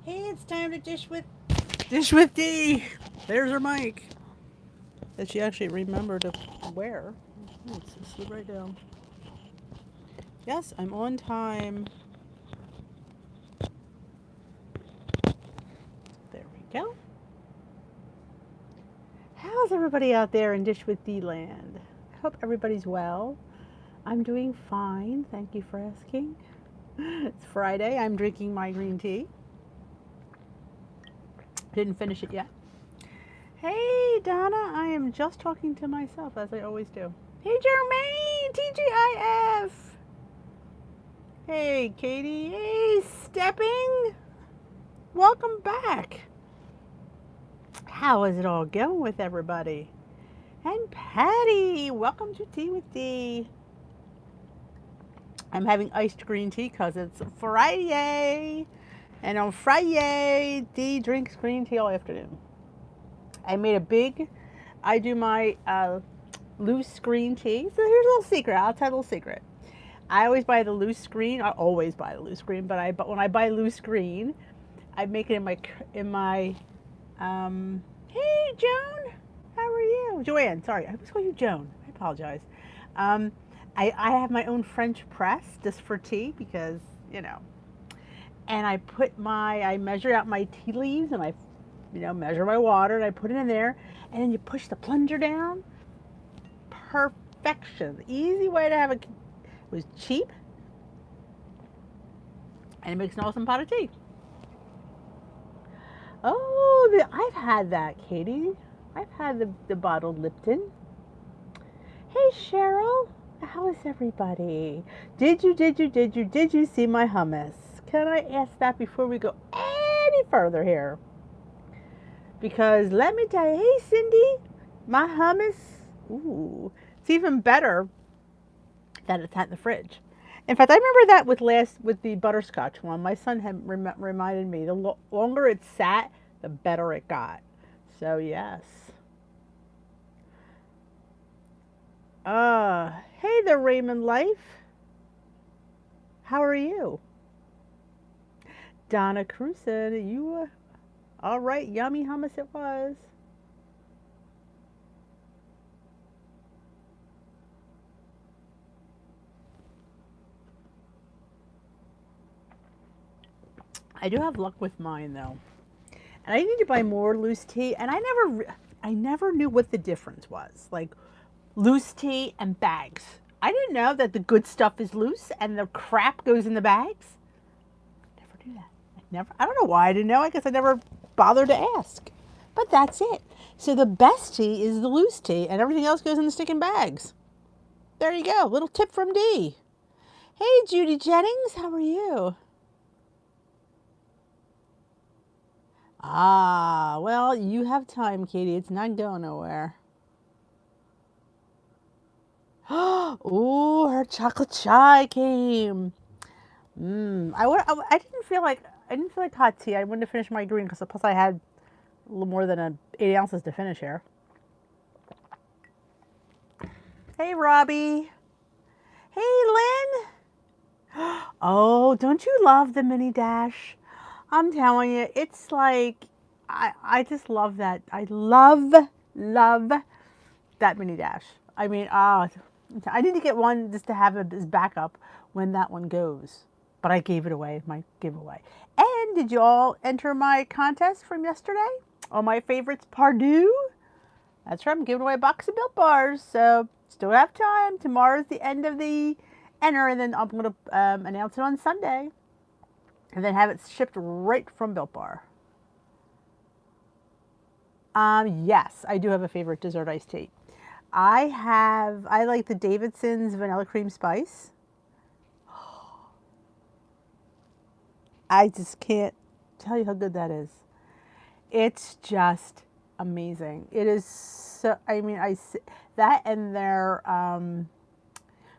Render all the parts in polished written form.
Hey, it's time to dish with Dee. There's her mic that she actually remembered to wear. Let's slip right down. Yes, I'm on time. There we go. How's everybody out there in Dish with Dee land? I hope everybody's well. I'm doing fine. Thank you for asking. It's Friday. I'm drinking my green tea. Didn't finish it yet. Hey, Donna. I am just talking to myself as I always do. Hey, Jermaine. TGIF. Hey, Katie. Hey, Stepping. Welcome back. How is it all going with everybody? And Patty, welcome to Tea with Dee. I'm having iced green tea because it's Friday. And on Friday, Dee drinks green tea all afternoon. I do my loose green tea. So here's a little secret. I'll tell you a little secret. I always buy the loose green. I always buy the loose green, but when I buy loose green, I make it in my hey Joan, how are you? Joanne, sorry, I always call you Joan. I apologize. I have my own French press just for tea because, you know, and I measure out my tea leaves and I, measure my water and I put it in there and then you push the plunger down. Perfection. The easy way to have it was cheap and it makes an awesome pot of tea. Oh, I've had that, Katie. I've had the bottled Lipton. Hey, Cheryl. How is everybody? Did you see my hummus? Can I ask that before we go any further here? Because let me tell you, hey, Cindy, my hummus, ooh, it's even better that it's in the fridge. In fact, I remember that with the butterscotch one. My son had reminded me the longer it sat, the better it got. So yes. Hey there, Raymond Life. How are you? Donna Cruson, you all right? Yummy hummus it was. I do have luck with mine though. And I need to buy more loose tea. And I never knew what the difference was. Like loose tea and bags. I didn't know that the good stuff is loose and the crap goes in the bags. Never knew that. I don't know why I didn't know. I guess I never bothered to ask. But that's it. So the best tea is the loose tea and everything else goes in the sticking bags. There you go. Little tip from Dee. Hey, Judy Jennings. How are you? Ah, well, you have time, Katie. It's not going nowhere. Oh, her chocolate chai came. I didn't feel like hot tea. I wanted to finish my green because plus I had a little more than 8 ounces to finish here. Hey, Robbie. Hey, Lynn. Oh, don't you love the mini dash? I'm telling you, it's like I just love that. I love that mini dash. I mean, I need to get one just to have it as backup when that one goes. But I gave it away, my giveaway. And did you all enter my contest from yesterday? Oh, my favorites, Pardue. That's right, I'm giving away a box of Built Bars. So still have time. Tomorrow's the end of the enter, and then I'm going to announce it on Sunday. And then have it shipped right from Built Bar. Yes, I do have a favorite dessert iced tea. I like the Davidson's vanilla cream spice. I just can't tell you how good that is. It's just amazing. It is so, I mean, that and their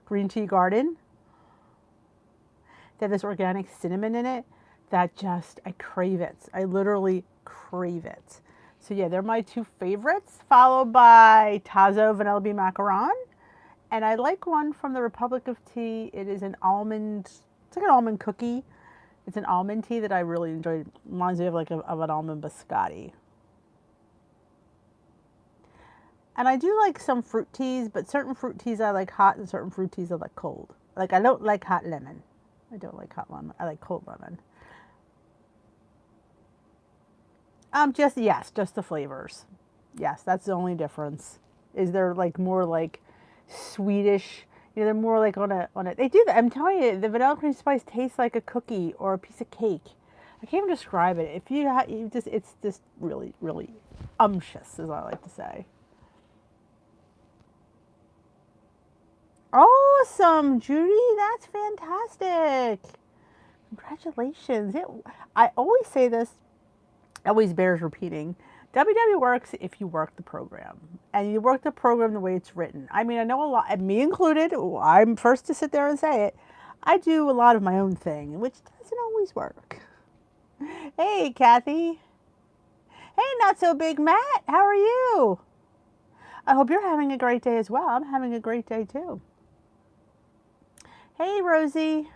green tea garden. They have this organic cinnamon in it that I crave it. I literally crave it. So yeah, they're my two favorites, followed by Tazo Vanilla Bean Macaron. And I like one from the Republic of Tea. It is it's like an almond cookie. It's an almond tea that I really enjoy. Reminds me of like of an almond biscotti. And I do like some fruit teas, but certain fruit teas I like hot and certain fruit teas I like cold. Like I don't like hot lemon. I don't like hot lemon. I like cold lemon. Just the flavors. Yes, that's the only difference. Is they're like more like sweetish. You know, they're more like on a. They do that. I'm telling you, the vanilla cream spice tastes like a cookie or a piece of cake. I can't even describe it. If you just, it's just really, really umptious, as I like to say. Awesome, Judy. That's fantastic. Congratulations. I always say this, always bears repeating. WW works if you work the program. And you work the program the way it's written. I mean, I know a lot, and me included, I'm first to sit there and say it. I do a lot of my own thing, which doesn't always work. Hey, Kathy. Hey, not so big Matt. How are you? I hope you're having a great day as well. I'm having a great day too. Hey, Rosie.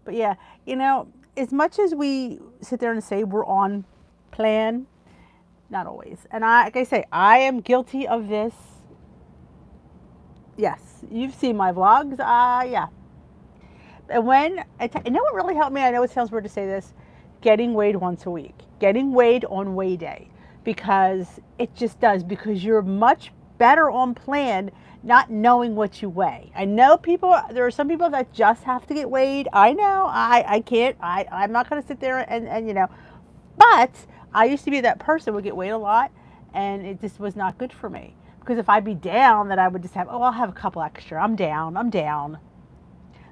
But yeah, you know, as much as we sit there and say we're on plan, not always. And like I say, I am guilty of this. Yes, you've seen my vlogs. Yeah. And you know what really helped me? I know it sounds weird to say this, getting weighed once a week, getting weighed on weigh day, because it just does, because you're much better on plan not knowing what you weigh. I know there are some people that just have to get weighed. I know, I can't, I'm not going to sit there and, you know, but I used to be that person who would get weighed a lot, and it just was not good for me. Because if I'd be down, then I would just have, I'll have a couple extra. I'm down.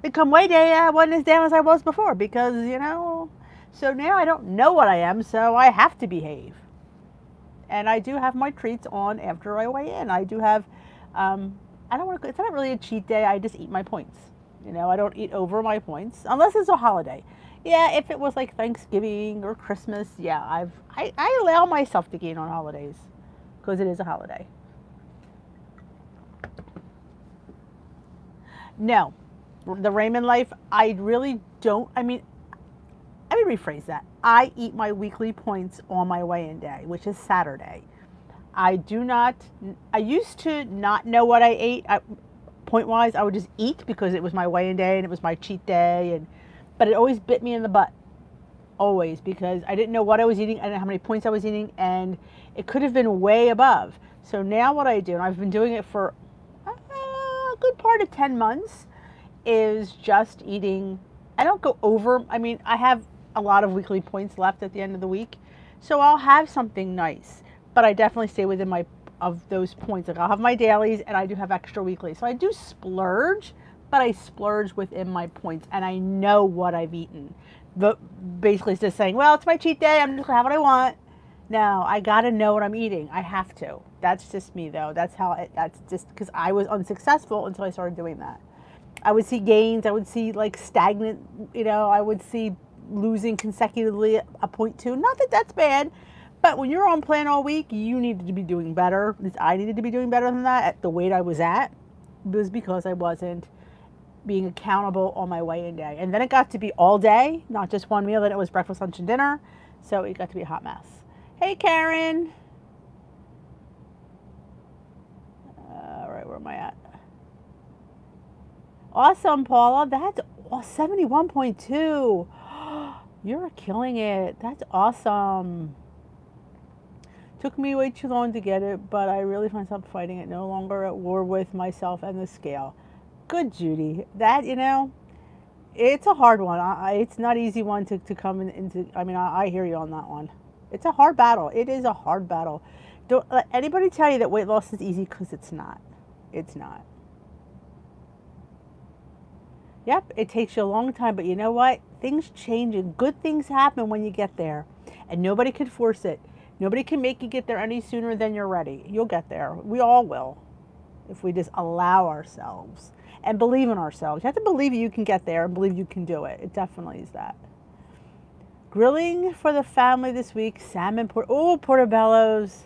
And come weigh day, I wasn't as down as I was before, because, you know, so now I don't know what I am, so I have to behave. And I do have my treats on after I weigh in. I do have, I don't want to, it's not really a cheat day, I just eat my points. You know, I don't eat over my points, unless it's a holiday. Yeah, if it was like Thanksgiving or Christmas, yeah, I allow myself to gain on holidays, because it is a holiday. No, the Raymond life, I really don't. I mean, let me rephrase that. I eat my weekly points on my weigh-in day, which is Saturday. I used to not know what I ate. Point-wise, I would just eat because it was my weigh-in day and it was my cheat day, but it always bit me in the butt. Always, because I didn't know what I was eating, I didn't know how many points I was eating, and it could have been way above. So now what I do, and I've been doing it for a good part of 10 months, is just eating. I don't go over, I mean, I have a lot of weekly points left at the end of the week, so I'll have something nice, but I definitely stay within of those points. Like I'll have my dailies, and I do have extra weekly. So I do splurge, but I splurge within my points, and I know what I've eaten. But basically it's just saying, well, it's my cheat day, I'm just gonna have what I want. No, I gotta know what I'm eating. I have to. That's just me though. That's just because I was unsuccessful until I started doing that. I would see gains, I would see like stagnant, you know, I would see losing consecutively a point two. Not that that's bad, but when you're on plan all week, you needed to be doing better. I needed to be doing better than that at the weight I was at. It was because I wasn't being accountable on my weigh-in day. And then it got to be all day, not just one meal. Then it was breakfast, lunch, and dinner. So it got to be a hot mess. Hey, Karen. All right, where am I at? Awesome, Paula. That's 71.2. You're killing it. That's awesome. Took me way too long to get it, but I really find myself fighting it. No longer at war with myself and the scale. Good, Judy. That, you know, it's a hard one. It's not easy one to come into. I mean, I hear you on that one. It's a hard battle. It is a hard battle. Don't let anybody tell you that weight loss is easy, because it's not. It's not. Yep, it takes you a long time, but you know what? Things change and good things happen when you get there. And nobody can force it. Nobody can make you get there any sooner than you're ready. You'll get there. We all will, if we just allow ourselves and believe in ourselves. You have to believe you can get there and believe you can do it. It definitely is that. Grilling for the family this week. Salmon, portobellos.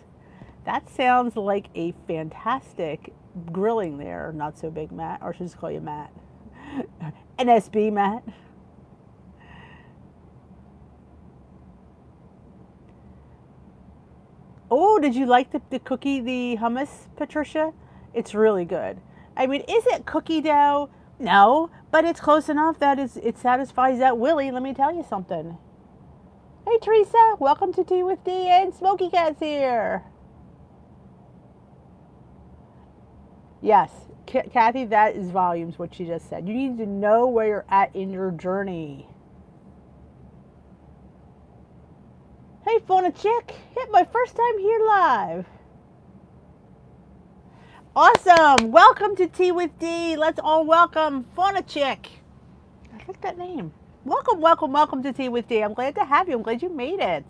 That sounds like a fantastic grilling there. Not so big, Matt. Or should I just call you Matt? NSB, Matt. Oh, did you like the cookie, the hummus, Patricia? It's really good. I mean, is it cookie dough? No, but it's close enough that it satisfies that Willie. Let me tell you something. Hey, Teresa, welcome to Tea with Dee, and Smoky Cat's here. Yes, Kathy, that is volumes, what she just said. You need to know where you're at in your journey. Hey, Fauna Chick, hit my first time here live. Awesome, welcome to Tea with Dee. Let's all welcome Fauna Chick. I like that name. Welcome, welcome, welcome to Tea with Dee. I'm glad to have you. I'm glad you made it.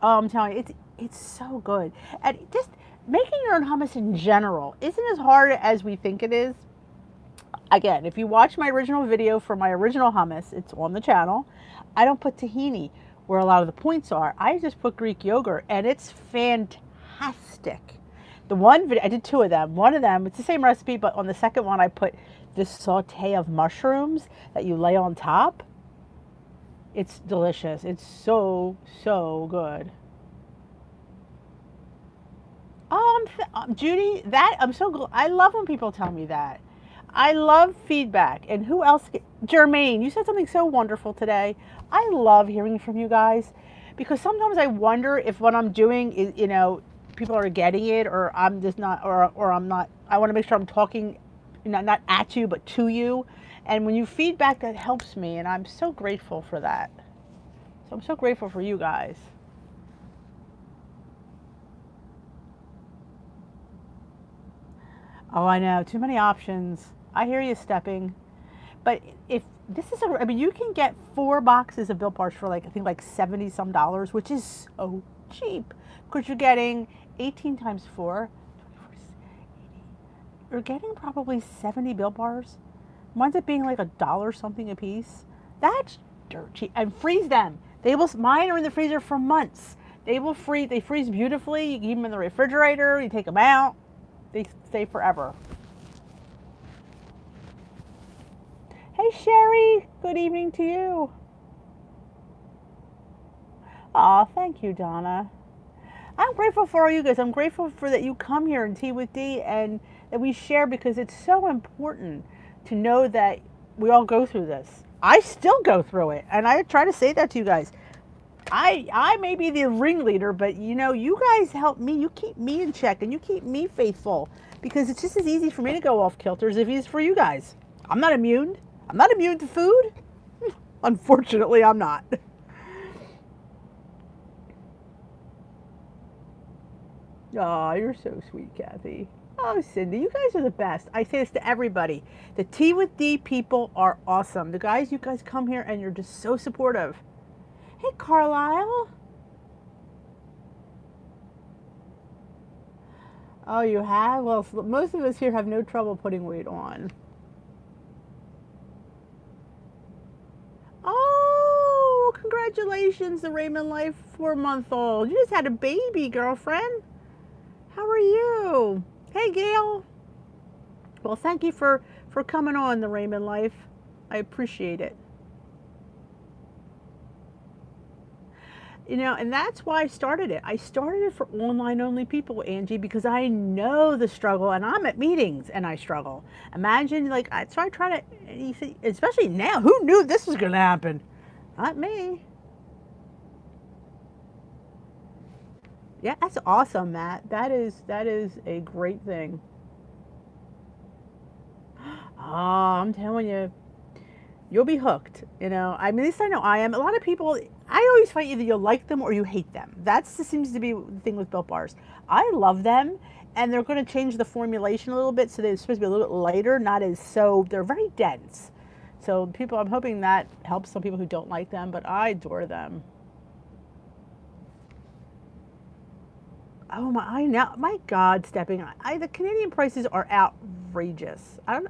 Oh, I'm telling you, it's so good. And just making your own hummus in general isn't as hard as we think it is. Again, if you watch my original video for my original hummus, it's on the channel. I don't put tahini where a lot of the points are. I just put Greek yogurt, and it's fantastic. The one video, I did 2 of them. One of them, it's the same recipe, but on the second one, I put this saute of mushrooms that you lay on top. It's delicious. It's so, so good. Judy, I'm so glad. I love when people tell me that. I love feedback. And who else? Jermaine, you said something so wonderful today. I love hearing from you guys because sometimes I wonder if what I'm doing is, people are getting it, or I'm just not, or I'm not. I want to make sure I'm talking, not at you, but to you. And when you feedback, that helps me, and I'm so grateful for that. So I'm so grateful for you guys. Oh, I know, too many options. I hear you, Stepping. But if this is I mean, you can get 4 boxes of Built Bars for I think $70 some, which is so cheap. Because you're getting 18 times 4, 24, 80. You're getting probably 70 Built Bars. Winds up being like $1 something a piece. That's dirt cheap. And freeze them. Mine are in the freezer for months. They freeze beautifully. You keep them in the refrigerator, you take them out. They stay forever. Hey, Sherry, good evening to you. Aw, thank you, Donna. I'm grateful for all you guys. I'm grateful for that you come here and Tea with Dee and that we share, because it's so important to know that we all go through this. I still go through it, and I try to say that to you guys. I may be the ringleader, but you guys help me. You keep me in check, and you keep me faithful, because it's just as easy for me to go off kilter as it is for you guys. I'm not immune. I'm not immune to food. Unfortunately, I'm not. Oh, you're so sweet, Kathy. Oh, Cindy, you guys are the best. I say this to everybody. The Tea with Dee people are awesome. You guys come here and you're just so supportive. Hey, Carlisle. Oh, you have? Well, most of us here have no trouble putting weight on. Oh, congratulations, the Raymond Life 4-month-old. You just had a baby, girlfriend. How are you? Hey, Gail. Well, thank you for coming on, the Raymond Life. I appreciate it. And that's why I started it. I started it for online only people, Angie, because I know the struggle, and I'm at meetings and I struggle. Imagine, so I try to, especially now, who knew this was going to happen? Not me. Yeah, that's awesome, Matt. That is a great thing. Oh, I'm telling you, you'll be hooked. I mean, at least I know I am. A lot of people, I always find either you like them or you hate them. That seems to be the thing with Built Bars. I love them, and they're going to change the formulation a little bit, so they're supposed to be a little bit lighter, not as they're very dense. So I'm hoping that helps some people who don't like them, but I adore them. Oh my God, Stepping. The Canadian prices are outrageous. Oh,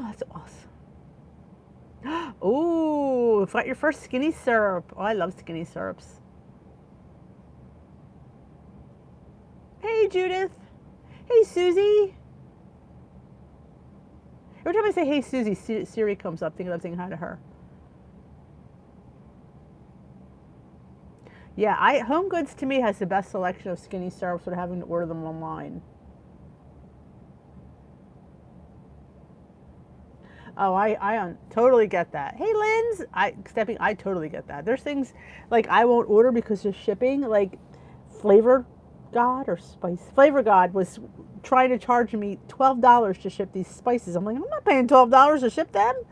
that's awesome. Oh, got your first skinny syrup. Oh, I love skinny syrups. Hey, Judith. Hey, Susie. Every time I say hey, Susie, Siri comes up thinking I'm saying hi to her. Yeah, Home Goods to me has the best selection of skinny syrups without having to order them online. Oh, I totally get that. Hey, Linz, I totally get that. There's things like I won't order because of shipping. Like Flavor God or Spice Flavor God was trying to charge me $12 to ship these spices. I'm like, I'm not paying $12 to ship them.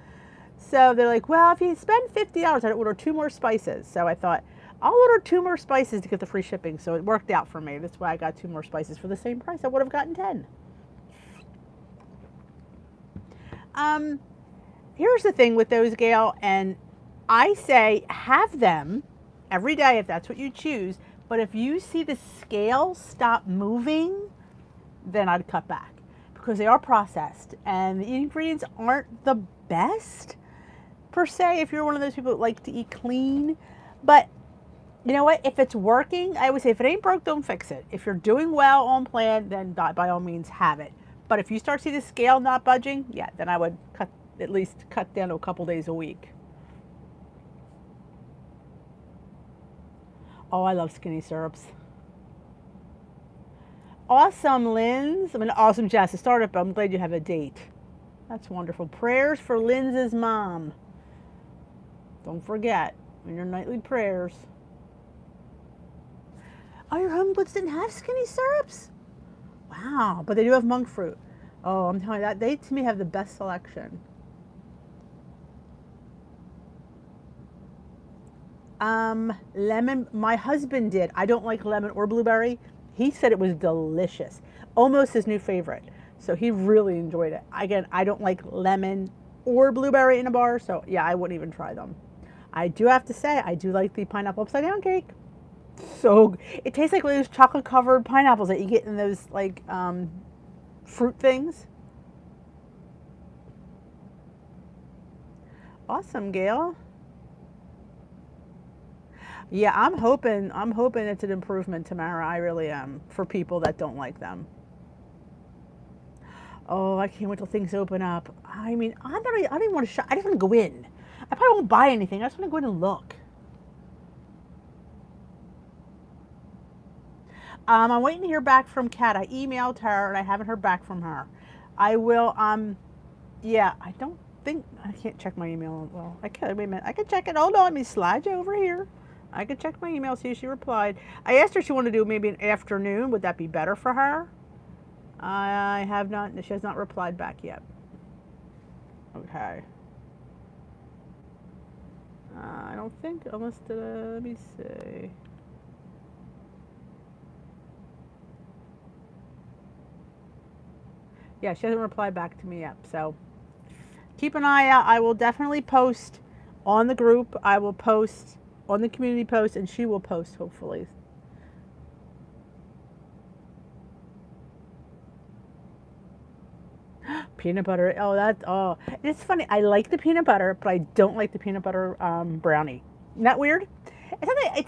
So they're like, well, if you spend $50, I'd order 2 more spices. So I thought, I'll order 2 more spices to get the free shipping. So it worked out for me. That's why I got 2 more spices for the same price. I would have gotten 10. Um, Here's the thing with those, Gail, and I say have them every day if that's what you choose. But if you see the scale stop moving, then I'd cut back because they are processed and the ingredients aren't the best per se if you're one of those people that like to eat clean. But you know what? If it's working, I always say if it ain't broke, don't fix it. If you're doing well on plan, then by all means have it. But if you start to see the scale not budging, yeah, then I would at least cut down to a couple days a week. Oh, I love skinny syrups. Awesome, Linz. I mean, awesome, Jess. To start up, I'm glad you have a date. That's wonderful. Prayers for Linz's mom. Don't forget in your nightly prayers. Oh, your Home Goods didn't have skinny syrups? Wow, but they do have monk fruit. Oh, I'm telling you that they to me have the best selection. Lemon. My husband did. I don't like lemon or blueberry. He said it was delicious, almost his new favorite. So he really enjoyed it. Again, I don't like lemon or blueberry in a bar, so yeah, I wouldn't even try them. I do have to say, I do like the pineapple upside down cake. So it tastes like those chocolate covered pineapples that you get in those like fruit things. Awesome, Gail. Yeah, I'm hoping it's an improvement, Tamara. I really am, for people that don't like them. Oh, I can't wait till things open up. I mean, I don't even want to shop. I just want to go in. I probably won't buy anything. I just want to go in and look. I'm waiting to hear back from Kat. I emailed her and I haven't heard back from her. I will. Yeah, I don't think I can't check my email. Well, I can. Wait a minute. I can check it. Hold on. Let me slide you over here. I could check my email, see if she replied. I asked her if she wanted to do maybe an afternoon. Would that be better for her? I have not. She has not replied back yet. Okay. I don't think, unless, let me see. Yeah, she hasn't replied back to me yet. So keep an eye out. I will definitely post on the group. I will post on the community post, and she will post, hopefully. Peanut butter. Oh, it's funny. I like the peanut butter, but I don't like the peanut butter brownie. Isn't that weird? I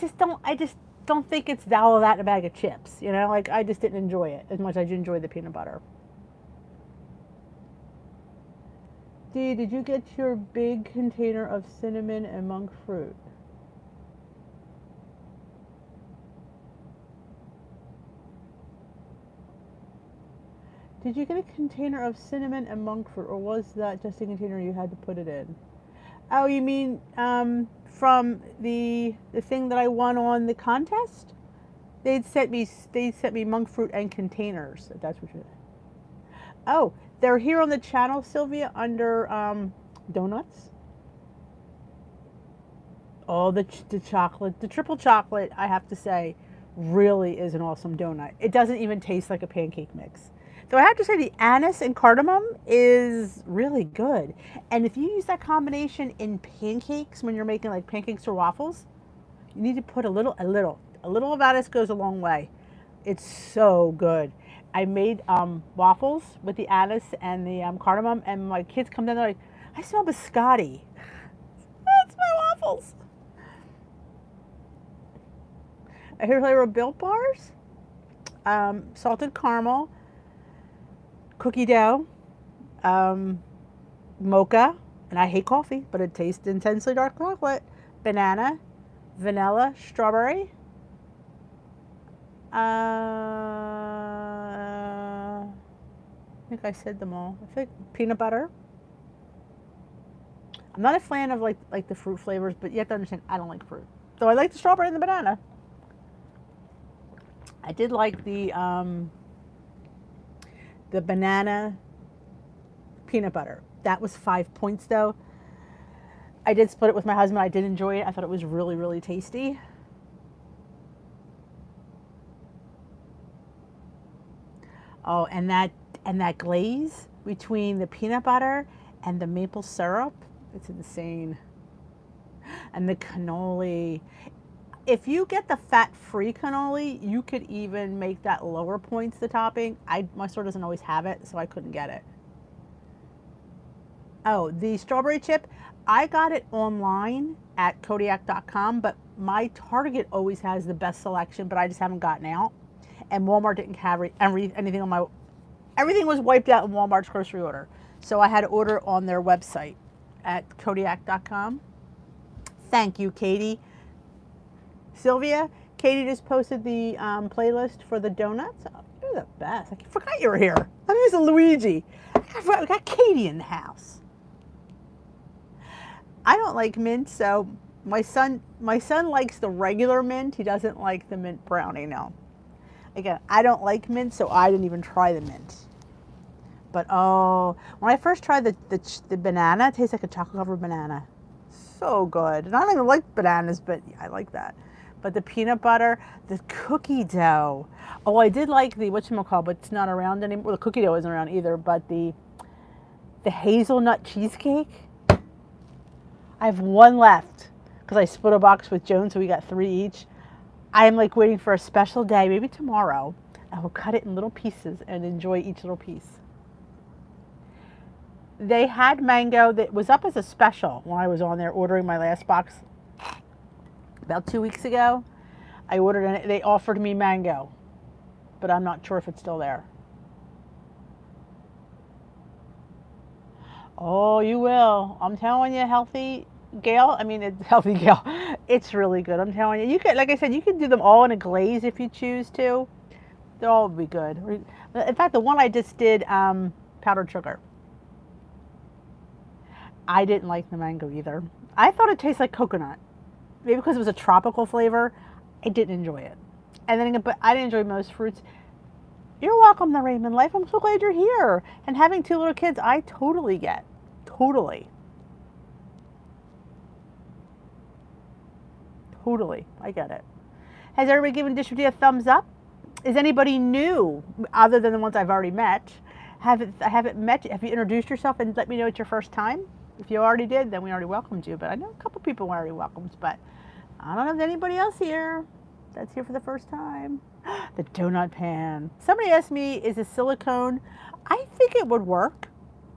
just don't think it's all of that in a bag of chips. You know, like I just didn't enjoy it as much as I enjoyed the peanut butter. Dee, did you get your big container of cinnamon and monk fruit? Did you get a container of cinnamon and monk fruit, or was that just a container you had to put it in? Oh, you mean from the thing that I won on the contest? They sent me monk fruit and containers. If that's what you're. Oh, they're here on the channel, Sylvia, under donuts. Oh, the chocolate, the triple chocolate, I have to say, really is an awesome donut. It doesn't even taste like a pancake mix. So I have to say the anise and cardamom is really good. And if you use that combination in pancakes when you're making like pancakes or waffles, you need to put a little of anise goes a long way. It's so good. I made waffles with the anise and the cardamom, and my kids come down, they're like, I smell biscotti. That's my waffles. Here's a Built Bars, salted caramel, cookie dough, mocha, and I hate coffee, but it tastes intensely dark chocolate, banana, vanilla, strawberry, I think I said them all. I think peanut butter. I'm not a fan of like the fruit flavors, but you have to understand I don't like fruit. So I like the strawberry and the banana. I did like the banana peanut butter. That was 5 points though. I did split it with my husband. I did enjoy it. I thought it was really, really tasty. Oh, and that glaze between the peanut butter and the maple syrup, it's insane. And the cannoli. If you get the fat-free cannoli, you could even make that lower points the topping. My store doesn't always have it, so I couldn't get it. Oh, the strawberry chip, I got it online at Kodiak.com, but my Target always has the best selection, but I just haven't gotten out. And Walmart didn't have anything on my, everything was wiped out in Walmart's grocery order. So I had to order on their website at Kodiak.com. Thank you, Katie. Sylvia, Katie just posted the playlist for the donuts. Oh, you're the best. I forgot you were here. I'm Mr. Luigi. We got Katie in the house. I don't like mint, so my son likes the regular mint. He doesn't like the mint brownie. No. Again, I don't like mint, so I didn't even try the mint. But oh, when I first tried the banana, it tastes like a chocolate covered banana. So good. And I don't even like bananas, but yeah, I like that. But the peanut butter, the cookie dough. Oh, I did like the whatchamacallit, but it's not around anymore. Well, the cookie dough isn't around either, but the hazelnut cheesecake. I have one left because I split a box with Joan, so we got 3 each. I am like waiting for a special day, maybe tomorrow. I will cut it in little pieces and enjoy each little piece. They had mango that was up as a special when I was on there ordering my last box about 2 weeks ago. I ordered and they offered me mango, but I'm not sure if it's still there. Oh, you will. I'm telling you, healthy Gail. I mean, it's healthy Gail. It's really good. I'm telling you. You could, like I said, you can do them all in a glaze if you choose to. They'll all be good. In fact, the one I just did, powdered sugar. I didn't like the mango either. I thought it tasted like coconut. Maybe because it was a tropical flavor, I didn't enjoy it. And then, but I didn't enjoy most fruits. You're welcome, the Raymond Life. I'm so glad you're here. And having 2 little kids, I totally get. Totally. Totally. I get it. Has everybody given Dish with D a thumbs up? Is anybody new other than the ones I've already met? Have you introduced yourself and let me know it's your first time? If you already did, then we already welcomed you. But I know a couple people already welcomed, but I don't know if anybody else here that's here for the first time. The donut pan. Somebody asked me, is it silicone? I think it would work.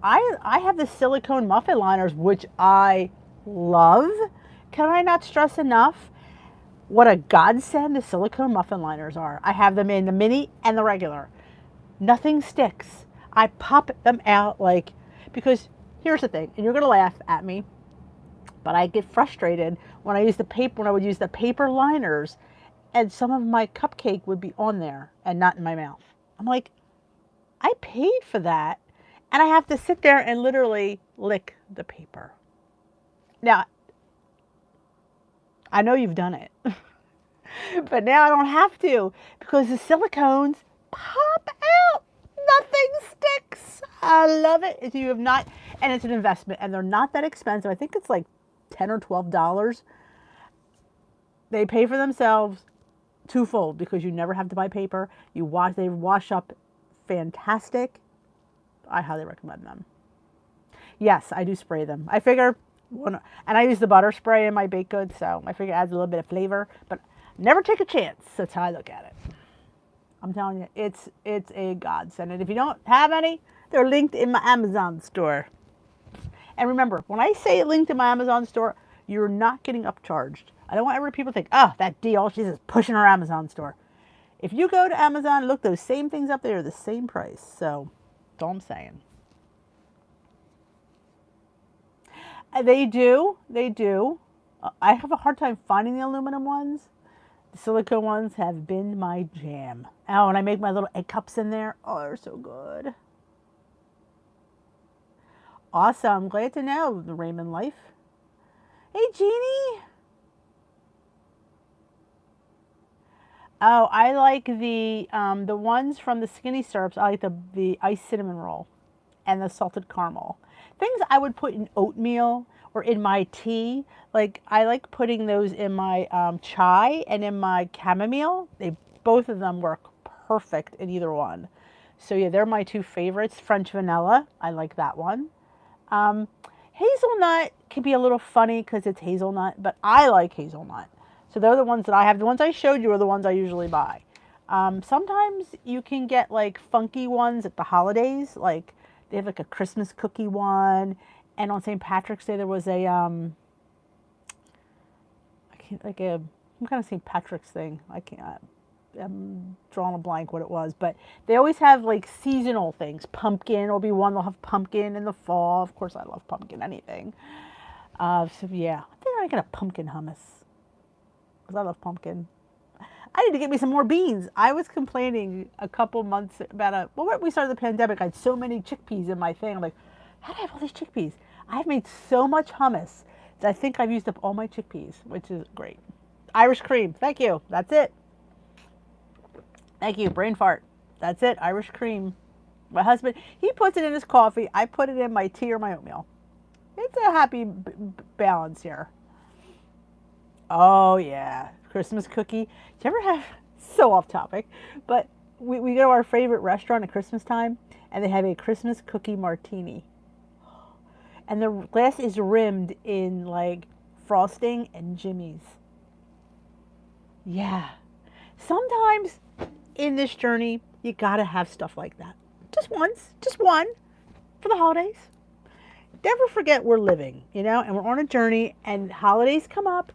I have the silicone muffin liners, which I love. Can I not stress enough what a godsend the silicone muffin liners are? I have them in the mini and the regular. Nothing sticks. I pop them out because here's the thing, and you're gonna laugh at me, but I get frustrated when I would use the paper liners and some of my cupcake would be on there and not in my mouth. I'm like, I paid for that and I have to sit there and literally lick the paper. Now, I know you've done it, but now I don't have to because the silicones pop out. Nothing sticks. I love it. If you have not, and it's an investment, and they're not that expensive. I think it's like $10 or $12. They pay for themselves twofold because you never have to buy paper. They wash up fantastic. I highly recommend them. Yes, I do spray them. I figure, and I use the butter spray in my baked goods, so I figure it adds a little bit of flavor, but never take a chance. That's how I look at it. I'm telling you, it's a godsend. And if you don't have any, they're linked in my Amazon store. And remember, when I say linked in my Amazon store, you're not getting upcharged. I don't want every people to think, oh, that Dee, all she's just pushing her Amazon store. If you go to Amazon, look, those same things up there are the same price. So, that's all I'm saying. They do. I have a hard time finding the aluminum ones. The silicone ones have been my jam. Oh, and I make my little egg cups in there. Oh, they're so good. Awesome. Glad to know the Raymond life. Hey, Jeannie. Oh, I like the ones from the Skinny Syrups. I like the iced cinnamon roll and the salted caramel. Things I would put in oatmeal or in my tea. Like I like putting those in my chai and in my chamomile. Both of them work perfect in either one. So yeah, they're my two favorites. French vanilla, I like that one. Hazelnut can be a little funny because it's hazelnut, but I like hazelnut. So they're the ones that I have. The ones I showed you are the ones I usually buy. Sometimes you can get like funky ones at the holidays. Like they have like a Christmas cookie one. And on St. Patrick's Day, there was a, some kind of St. Patrick's thing. I'm drawing a blank what it was, but they always have like seasonal things. Pumpkin will be one. They'll have pumpkin in the fall. Of course, I love pumpkin anything. So yeah, I think I get a pumpkin hummus because I love pumpkin. I need to get me some more beans. I was complaining a couple months about when we started the pandemic, I had so many chickpeas in my thing. I'm like, how do I have all these chickpeas? I've made so much hummus that I think I've used up all my chickpeas, which is great. Irish cream. Thank you. That's it. Thank you. Brain fart. That's it. Irish cream. My husband, he puts it in his coffee. I put it in my tea or my oatmeal. It's a happy balance here. Oh, yeah. Christmas cookie. Do you ever have, so off topic, but we go to our favorite restaurant at Christmas time, and they have a Christmas cookie martini. And the glass is rimmed in like frosting and jimmies. Yeah. Sometimes in this journey, you gotta have stuff like that. Just once, just one for the holidays. Never forget we're living, and we're on a journey, and holidays come up,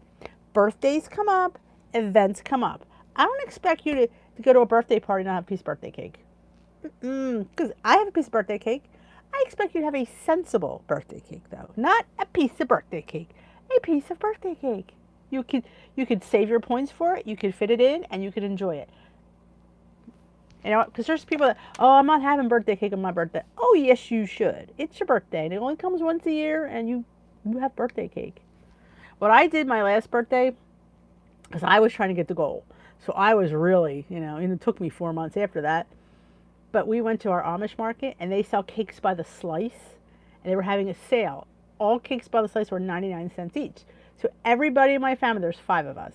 birthdays come up, events come up. I don't expect you to go to a birthday party and not have a piece of birthday cake. Because I have a piece of birthday cake. I expect you to have a sensible birthday cake, though. Not a piece of birthday cake. A piece of birthday cake. You could save your points for it. You could fit it in, and you could enjoy it. Because there's people that, oh, I'm not having birthday cake on my birthday. Oh, yes, you should. It's your birthday, and it only comes once a year, and you have birthday cake. What I did my last birthday, because I was trying to get the goal. So I was really, and it took me 4 months after that. But we went to our Amish market, and they sell cakes by the slice, and they were having a sale. All cakes by the slice were 99 cents each. So everybody in my family, there's 5 of us,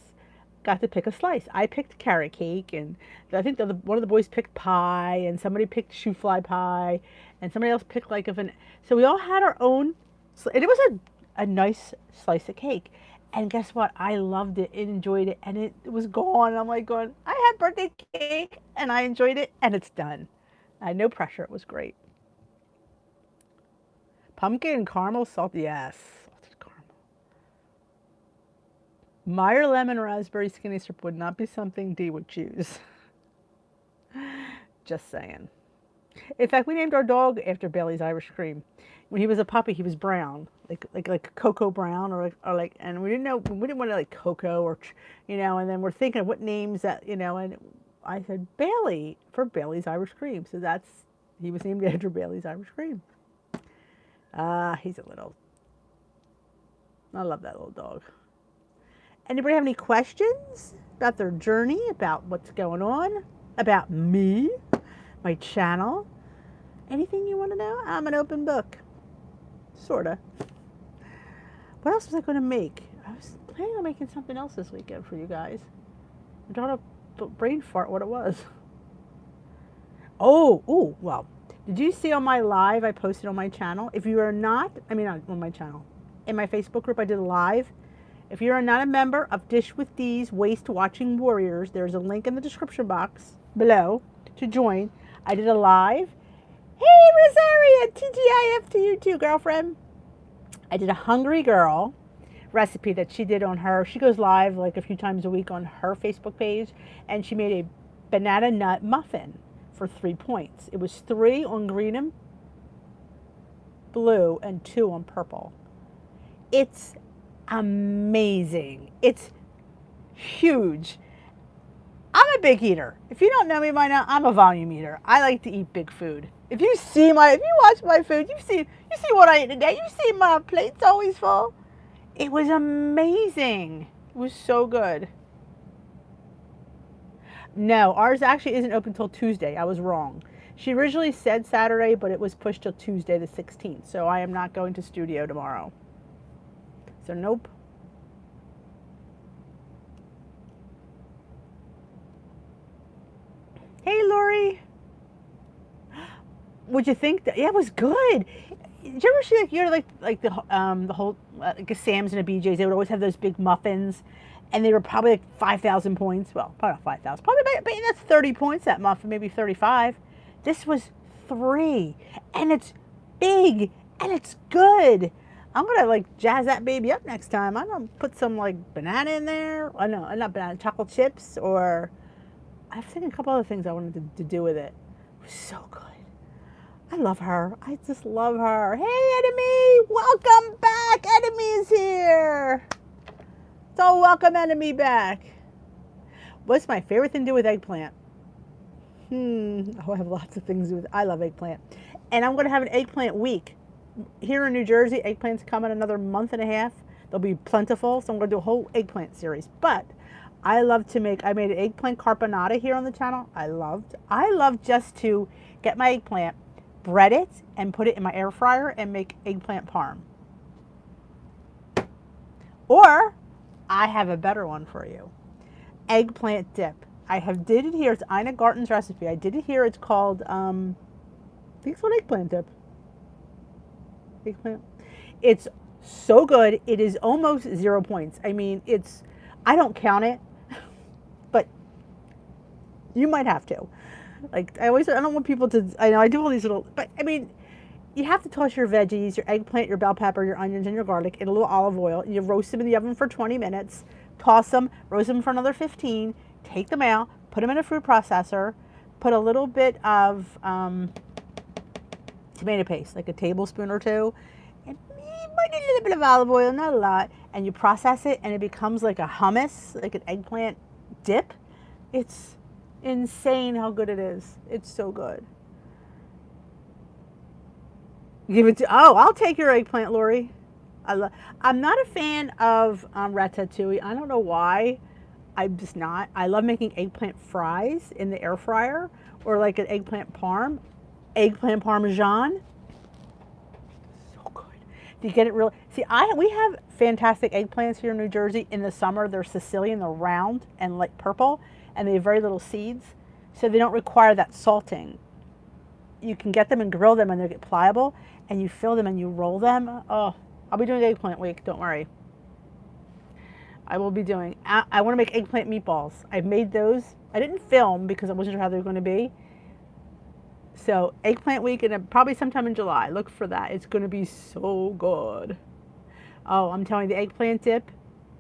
got to pick a slice. I picked carrot cake, and I think one of the boys picked pie, and somebody picked shoe fly pie, and somebody else picked so we all had our own, and it was a nice slice of cake. And guess what? I loved it and enjoyed it, and it was gone. And I'm like going, I had birthday cake, and I enjoyed it, and it's done. I had no pressure. It was great. Pumpkin and caramel salt, yes. Salted caramel. Meyer lemon raspberry skinny syrup would not be something Dee would choose. Just saying. In fact, we named our dog after Bailey's Irish Cream. When he was a puppy, he was brown, like cocoa brown, and we didn't want to like cocoa or, and then we're thinking of what names that, and I said Bailey for Bailey's Irish Cream. So he was named after Bailey's Irish Cream. He's a little, I love that little dog. Anybody have any questions about their journey, about what's going on, about me, my channel? Anything you want to know? I'm an open book. Sorta. What else was I going to make? I was planning on making something else this weekend for you guys. I don't know, brain fart what it was. Well, did you see on my live I posted on my channel? If you are not, on my channel, in my Facebook group I did a live. If you are not a member of Dish with Dee's Waist Watching Warriors, there's a link in the description box below to join. I did a live. Hey, Rosaria, TGIF to you too, girlfriend. I did a Hungry Girl recipe that she did on her. She goes live like a few times a week on her Facebook page, and she made a banana nut muffin for 3 points. It was 3 on green and blue and 2 on purple. It's amazing. It's huge. I'm a big eater. If you don't know me by now, I'm a volume eater. I like to eat big food. If you watch my food, you see what I eat today. You see my plate's always full. It was amazing. It was so good. No, ours actually isn't open till Tuesday. I was wrong. She originally said Saturday, but it was pushed till Tuesday the 16th. So I am not going to studio tomorrow. So nope. Hey, Lori. What'd you think? Yeah, it was good. Did you ever see like the whole like a Sam's and a BJ's? They would always have those big muffins, and they were probably like 5,000 points. Well, probably not 5,000. Probably that's 30 points. That muffin, maybe 35. This was 3, and it's big and it's good. I'm gonna like jazz that baby up next time. I'm gonna put some like banana in there. Oh no, not banana, chocolate chips, or I've seen a couple other things I wanted to do with it. It was so good. I love her. I just love her. Hey, Enemy, welcome back. Enemy is here. So welcome Enemy back. What's my favorite thing to do with eggplant? Oh, I have lots of things to do with. I love eggplant, and I'm gonna have an eggplant week. Here in New Jersey, eggplants come in another month and a half. They'll be plentiful, so I'm going to do a whole eggplant series. But I love to make, I made an eggplant carbonara here on the channel. I love just to get my eggplant, bread it, and put it in my air fryer and make eggplant parm. Or, I have a better one for you. Eggplant dip. Did it here. It's Ina Garten's recipe. I did it here. It's called, I think it's called eggplant dip. Eggplant. It's so good. It is almost 0 points. I mean, I don't count it, but you might have to. Like, I don't want people to, I know I do all these little, but I mean, you have to toss your veggies, your eggplant, your bell pepper, your onions, and your garlic in a little olive oil. And you roast them in the oven for 20 minutes, toss them, roast them for another 15, take them out, put them in a food processor, put a little bit of tomato paste, like a tablespoon or 2, and a little bit of olive oil, not a lot, and you process it, and it becomes like a hummus, like an eggplant dip. It's insane how good it is. It's so good. Give it to, oh, I'll take your eggplant, Lori. I'm not a fan of ratatouille. I don't know why. I'm just not. I love making eggplant fries in the air fryer, or like an eggplant parm. Eggplant parmesan, so good. Do you get it real? See, we have fantastic eggplants here in New Jersey. In the summer, they're Sicilian, they're round and like purple, and they have very little seeds, so they don't require that salting. You can get them and grill them, and they get pliable, and you fill them and you roll them. Oh, I'll be doing the eggplant week. Don't worry. I will be doing. I want to make eggplant meatballs. I've made those. I didn't film because I wasn't sure how they were going to be. So eggplant week, and probably sometime in July. Look for that. It's going to be so good. Oh, I'm telling you, the eggplant dip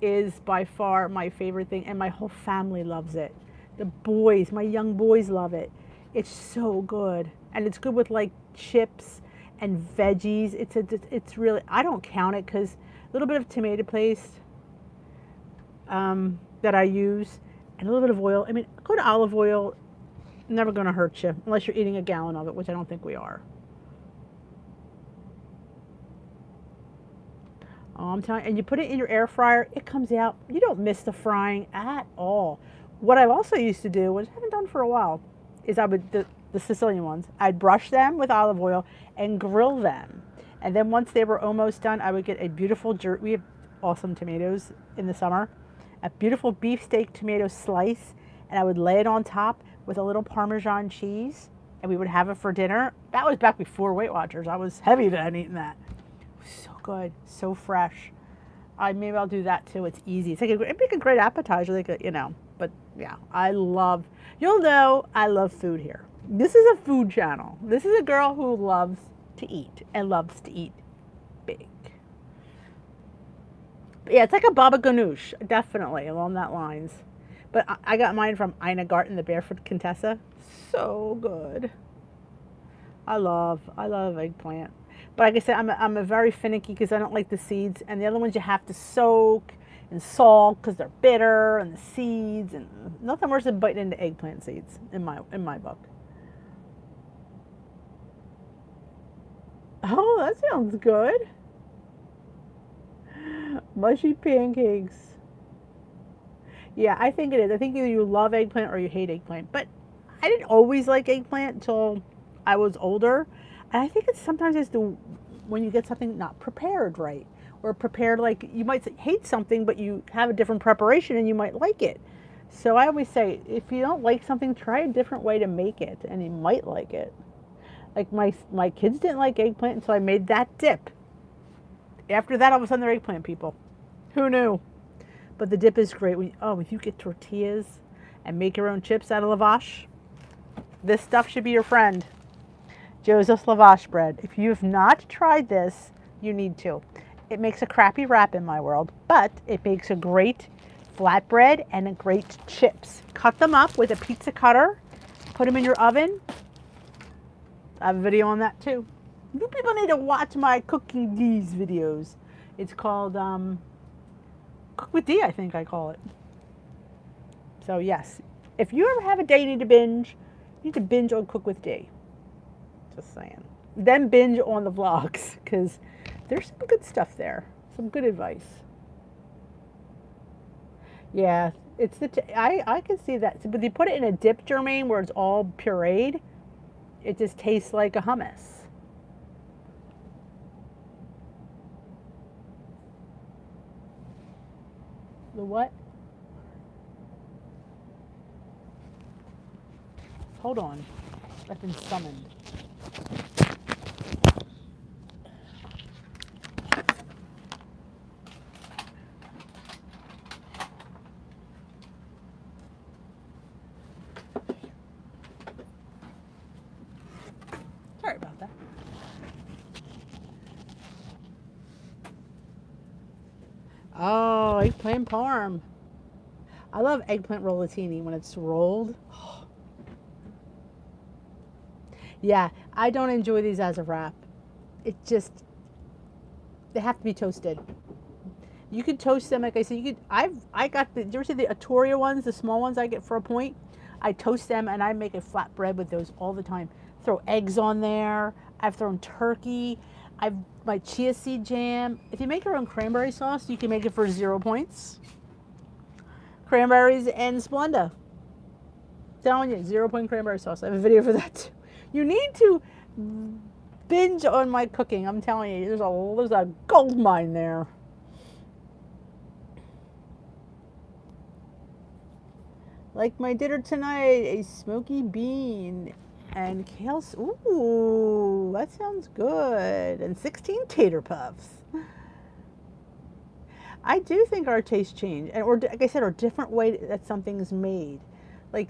is by far my favorite thing, and my whole family loves it. The boys, my young boys love it. It's so good, and it's good with like chips and veggies. It's really, I don't count it because a little bit of tomato paste that I use, and a little bit of oil. I mean, good olive oil. Never going to hurt you unless you're eating a gallon of it, which I don't think we are. Oh, I'm telling you, and you put it in your air fryer, it comes out. You don't miss the frying at all. What I've also used to do, which I haven't done for a while, is I would, the Sicilian ones, I'd brush them with olive oil and grill them. And then once they were almost done, I would get a beautiful, we have awesome tomatoes in the summer, a beautiful beefsteak tomato slice, and I would lay it on top with a little Parmesan cheese, and we would have it for dinner. That was back before Weight Watchers. I was heavy then eating that. It was so good, so fresh. Maybe I'll do that too. It's easy. It'd make a great appetizer, like you know. But yeah, you'll know I love food here. This is a food channel. This is a girl who loves to eat and loves to eat big. But yeah, it's like a baba ganoush, definitely along that lines. But I got mine from Ina Garten, the Barefoot Contessa. So good. I love eggplant. But like I said, I'm a very finicky because I don't like the seeds. And the other ones you have to soak. and salt because they're bitter, and the seeds, and nothing worse than biting into eggplant seeds in my book. Oh, that sounds good. Mushy pancakes. Yeah, I think it is. I think either you love eggplant or you hate eggplant. But I didn't always like eggplant until I was older. And I think it's sometimes it's when you get something not prepared right. Or prepared like you might hate something, but you have a different preparation and you might like it. So I always say, if you don't like something, try a different way to make it and you might like it. Like my kids didn't like eggplant until I made that dip. After that, all of a sudden they're eggplant people. Who knew? But the dip is great. If you get tortillas and make your own chips out of lavash, this stuff should be your friend. Joseph's lavash bread. If you have not tried this, you need to. It makes a crappy wrap in my world, but it makes a great flatbread and a great chips. Cut them up with a pizza cutter, put them in your oven. I have a video on that too. You people need to watch my Cooking Dee's videos. It's called Cook with Dee, I think I call it. So yes, if you ever have a day you need to binge on Cook with Dee. Just saying. Then binge on the vlogs, because there's some good stuff there. Some good advice. Yeah, it's I can see that. But you put it in a dip, Jermaine, where it's all pureed, it just tastes like a hummus. The what? Hold on. I've been summoned. Sorry about that. Oh, eggplant parm. I love eggplant rollatini when it's rolled. Yeah, I don't enjoy these as a wrap. It just, they have to be toasted. You could toast them, like I said. I got did you ever see the Atoria ones, the small ones I get for a point? I toast them and I make a flatbread with those all the time. Throw eggs on there. I've thrown turkey. My chia seed jam. If you make your own cranberry sauce, you can make it for 0 points. Cranberries and Splenda. Telling you, 0 point cranberry sauce. I have a video for that too. You need to binge on my cooking. I'm telling you, there's a gold mine there. Like my dinner tonight, a smoky bean and kale. Ooh, that sounds good. And 16 tater puffs. I do think our tastes change, and or like I said, or different way that something's made. Like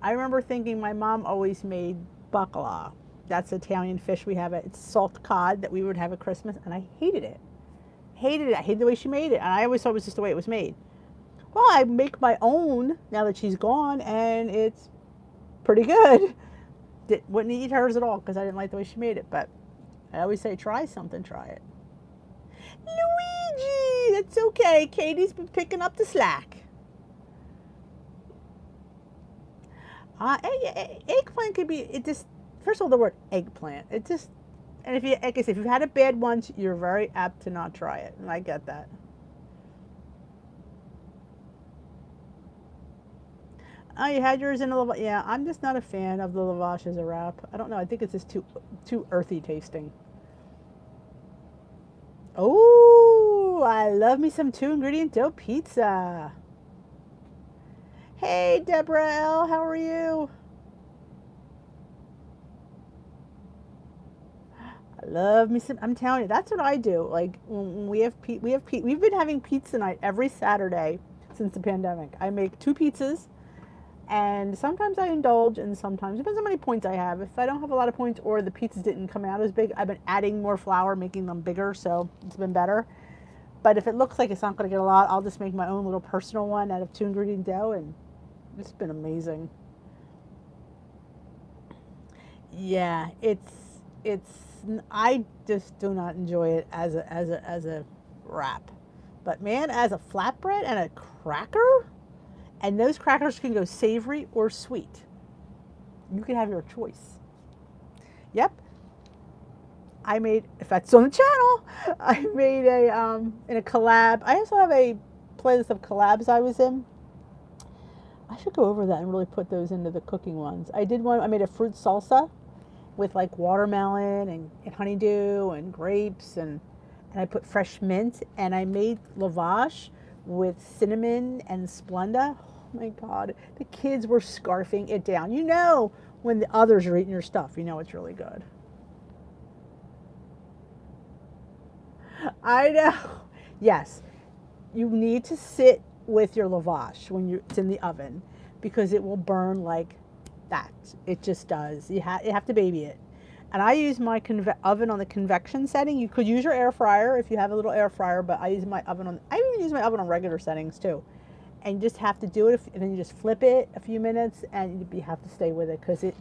I remember thinking my mom always made bacala. That's Italian fish we have. It's salt cod that we would have at Christmas, and I hated it. Hated it. I hated the way she made it, and I always thought it was just the way it was made. Well, I make my own now that she's gone, and it's pretty good. Wouldn't eat hers at all because I didn't like the way she made it, but I always say, try something, try it. Luigi, that's okay. Katie's been picking up the slack. Eggplant could be, it just, first of all, the word eggplant, it just, and if you, like I said, if you've had it bad once, you're very apt to not try it, and I get that. Oh, you had yours in a lavash. Yeah, I'm just not a fan of the lavash as a wrap. I don't know. I think it's just too earthy tasting. Oh, I love me some 2-ingredient dough pizza. Hey, Deborah L, how are you? I love me some. I'm telling you, that's what I do. Like when we've been having pizza night every Saturday since the pandemic. I make 2 pizzas. And sometimes I indulge, and sometimes, depends on how many points I have. If I don't have a lot of points or the pizzas didn't come out as big, I've been adding more flour, making them bigger, so it's been better. But if it looks like it's not going to get a lot, I'll just make my own little personal one out of 2-ingredient dough, and it's been amazing. Yeah, I just do not enjoy it as a wrap. But man, as a flatbread and a cracker, and those crackers can go savory or sweet. You can have your choice. Yep. I made, if that's on the channel, I made in a collab. I also have a playlist of collabs I was in. I should go over that and really put those into the cooking ones. I did one, I made a fruit salsa with like watermelon and honeydew and grapes and I put fresh mint and I made lavash with cinnamon and Splenda. Oh my God, the kids were scarfing it down. You know when the others are eating your stuff, you know it's really good. I know. Yes, you need to sit with your lavash when it's in the oven because it will burn like that. It just does. You have to baby it. And I use my oven on the convection setting. You could use your air fryer if you have a little air fryer, but I use my oven on, I even use my oven on regular settings too. And you just have to do it, and then you just flip it a few minutes and you have to stay with it because it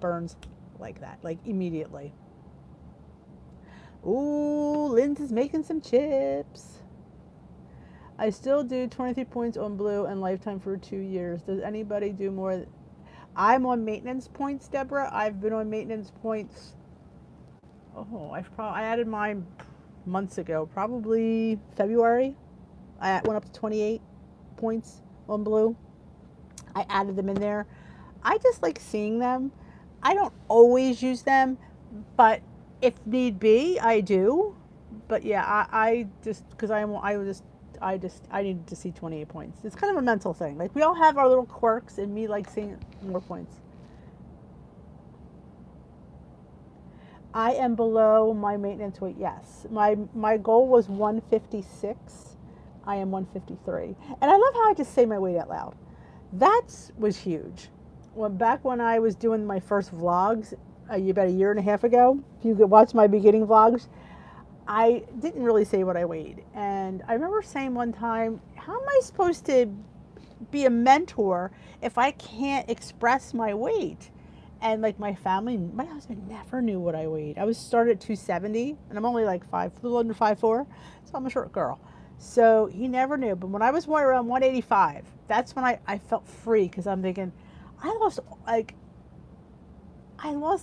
burns like that, like immediately. Ooh, Lindsay's making some chips. I still do 23 points on blue and lifetime for 2 years. Does anybody do more? I'm on maintenance points, Deborah. I've been on maintenance points. Oh, I added mine months ago, probably February. I went up to 28 points on blue. I added them in there. I just like seeing them. I don't always use them, but if need be, I do. But yeah, I just, because I needed to see 28 points. It's kind of a mental thing. Like we all have our little quirks, and me like seeing more points. I am below my maintenance weight. Yes, my goal was 156. I am 153, and I love how I just say my weight out loud. That was huge. Back when I was doing my first vlogs, about a year and a half ago, if you could watch my beginning vlogs, I didn't really say what I weighed. And I remember saying one time, how am I supposed to be a mentor if I can't express my weight? And like my family, my husband never knew what I weighed. I was started at 270 and I'm only like a little under 5'4", so I'm a short girl. So he never knew. But when I was more around 185, that's when I felt free, because I'm thinking, I lost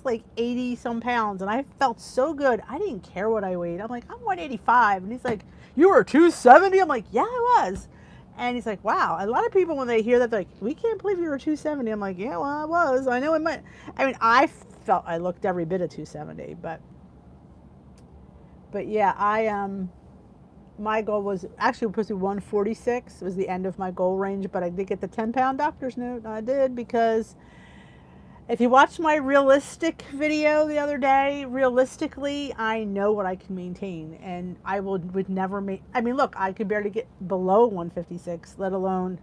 like 80 some pounds and I felt so good. I didn't care what I weighed. I'm like, I'm 185. And he's like, you were 270? I'm like, yeah, I was. And he's like, wow. A lot of people, when they hear that, they're like, we can't believe you were 270. I'm like, yeah, well, I was. I know it might. I mean, I felt I looked every bit of 270, but yeah, my goal was actually supposed to be 146. It was the end of my goal range, but I did get the 10-pound doctor's note. I did, because if you watched my realistic video the other day, realistically, I know what I can maintain, and I would never I mean, look, I could barely get below 156, let alone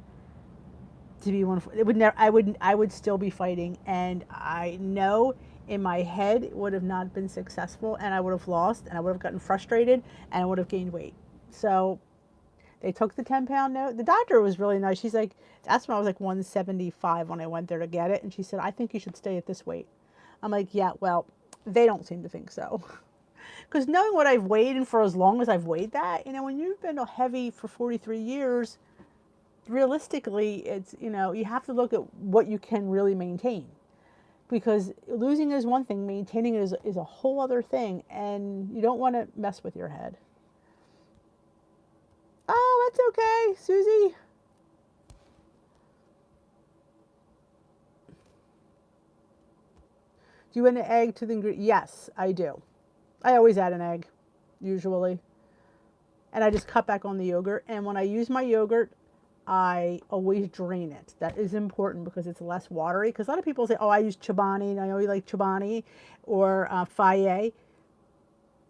to be one. It would never. I would still be fighting, and I know in my head it would have not been successful, and I would have lost, and I would have gotten frustrated, and I would have gained weight. So they took the 10-pound note. The doctor was really nice. She's like, that's when I was like 175 when I went there to get it. And she said, I think you should stay at this weight. I'm like, yeah, well, they don't seem to think so. Because knowing what I've weighed, and for as long as I've weighed that, you know, when you've been heavy for 43 years, realistically, it's, you know, you have to look at what you can really maintain. Because losing is one thing, maintaining it is a whole other thing. And you don't want to mess with your head. Oh, that's okay, Susie. Do you add an egg to the ingredient? Yes, I do. I always add an egg, usually. And I just cut back on the yogurt. And when I use my yogurt, I always drain it. That is important because it's less watery. Because a lot of people say, oh, I use Chobani, and I always like Chobani or Faye.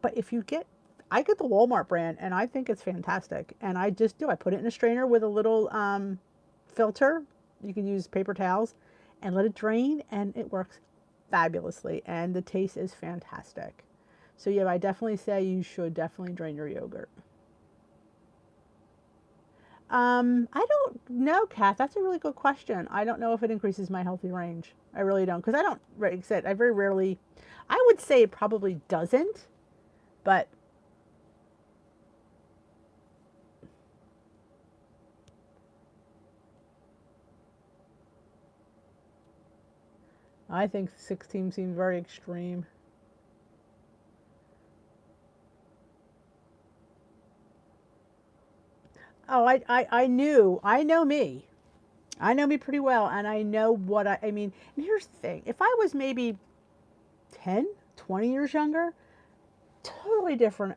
But if you get, I get the Walmart brand, and I think it's fantastic. And I just do. I put it in a strainer with a little filter. You can use paper towels and let it drain, and it works fabulously. And the taste is fantastic. So yeah, I definitely say you should definitely drain your yogurt. I don't know, Kath. That's a really good question. I don't know if it increases my healthy range. I really don't. Because I don't, like I said, I very rarely, I would say it probably doesn't. But I think 16 seems very extreme. Oh, I know me. I know me pretty well, and I know what I mean. And here's the thing: if I was maybe 10, 20 years younger, totally different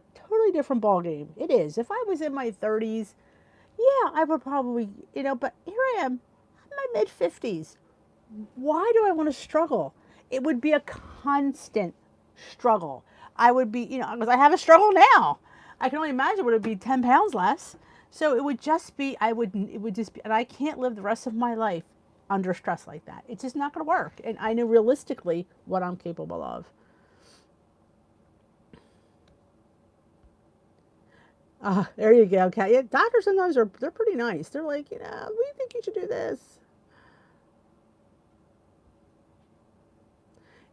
ball game. It is. If I was in my 30s, yeah, I would probably, but here I am, I'm in my mid 50s. Why do I want to struggle? It would be a constant struggle. I would be, because I have a struggle now. I can only imagine what it would be 10 pounds less. So it would just be, it would just be, and I can't live the rest of my life under stress like that. It's just not going to work. And I know realistically what I'm capable of. There you go, Kat. Yeah, doctors sometimes they're pretty nice. They're like, we think you should do this.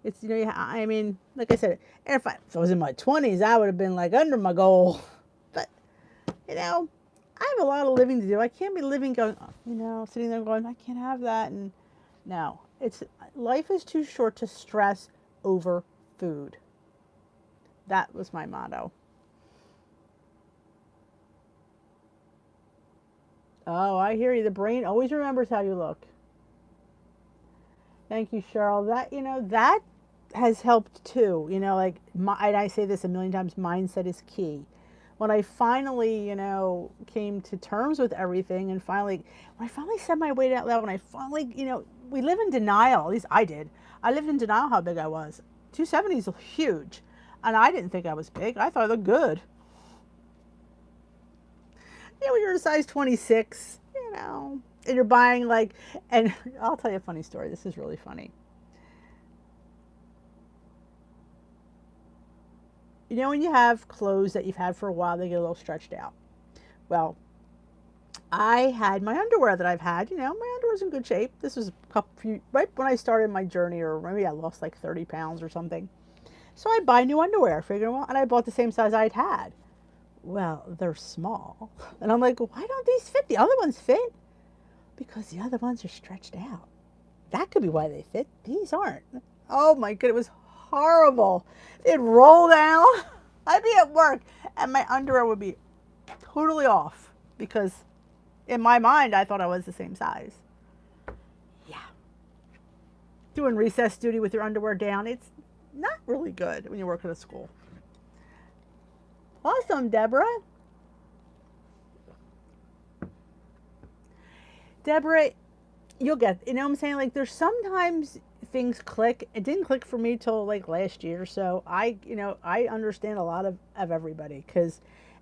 It's I mean, like I said, if I was in my 20s, I would have been like under my goal. But I have a lot of living to do. I can't be living going, sitting there going, I can't have that. And no, it's life is too short to stress over food. That was my motto. Oh, I hear you. The brain always remembers how you look. Thank you, Cheryl. That has helped too. Like and I say this a million times, mindset is key. When I finally, came to terms with everything and when I finally said my weight out loud, when I finally, we live in denial, at least I did. I lived in denial how big I was. 270 is huge. And I didn't think I was big. I thought I looked good. When you're a size 26, and you're buying and I'll tell you a funny story. This is really funny. When you have clothes that you've had for a while, they get a little stretched out. Well, I had my underwear that I've had. My underwear's in good shape. This was right when I started my journey, or maybe I lost like 30 pounds or something. So I buy new underwear, figuring, well, and I bought the same size I'd had. Well, they're small. And I'm like, why don't these fit? The other ones fit. Because the other ones are stretched out. That could be why they fit. These aren't. Oh my god, it was horrible. It'd roll down. I'd be at work and my underwear would be totally off because in my mind I thought I was the same size. Yeah. Doing recess duty with your underwear down, it's not really good when you work at a school. Awesome, Deborah. Deborah, you'll get, what I'm saying? Like, there's sometimes things click. It didn't click for me till like last year. So I understand a lot of everybody.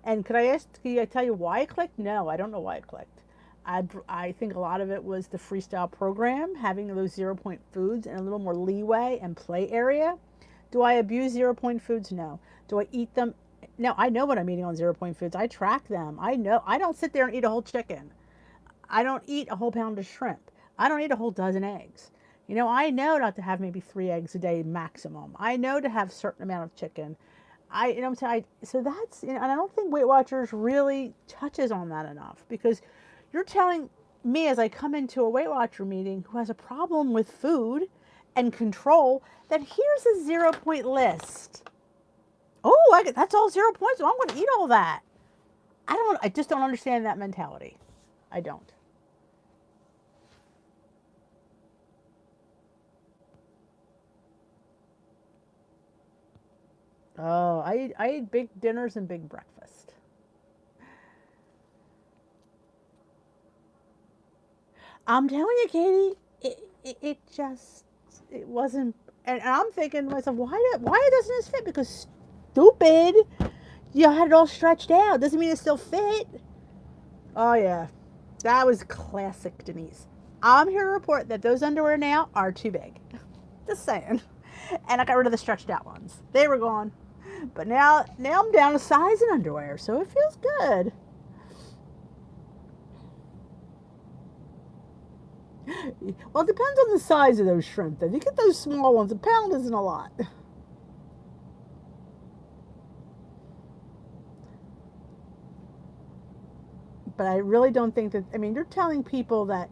And could I tell you why it clicked? No, I don't know why it clicked. I think a lot of it was the freestyle program, having those 0 point foods and a little more leeway and play area. Do I abuse 0 point foods? No. Do I eat them? No, I know what I'm eating on 0 point foods. I track them. I know. I don't sit there and eat a whole chicken. I don't eat a whole pound of shrimp. I don't eat a whole dozen eggs. I know not to have maybe 3 eggs a day maximum. I know to have a certain amount of chicken. I'm saying, so that's, and I don't think Weight Watchers really touches on that enough because you're telling me as I come into a Weight Watcher meeting who has a problem with food and control that here's a 0 point list. Oh, that's all 0 points. So I'm going to eat all that. I just don't understand that mentality. I don't. Oh, I eat big dinners and big breakfast. I'm telling you, Katie, it wasn't. And I'm thinking to myself, why doesn't this fit? Because stupid, you had it all stretched out. Doesn't mean it still fit. Oh yeah, that was classic Denise. I'm here to report that those underwear now are too big. Just saying. And I got rid of the stretched out ones. They were gone. But now I'm down a size in underwear, so it feels good. Well, it depends on the size of those shrimp. If you get those small ones, a pound isn't a lot. But I really don't think that, you're telling people that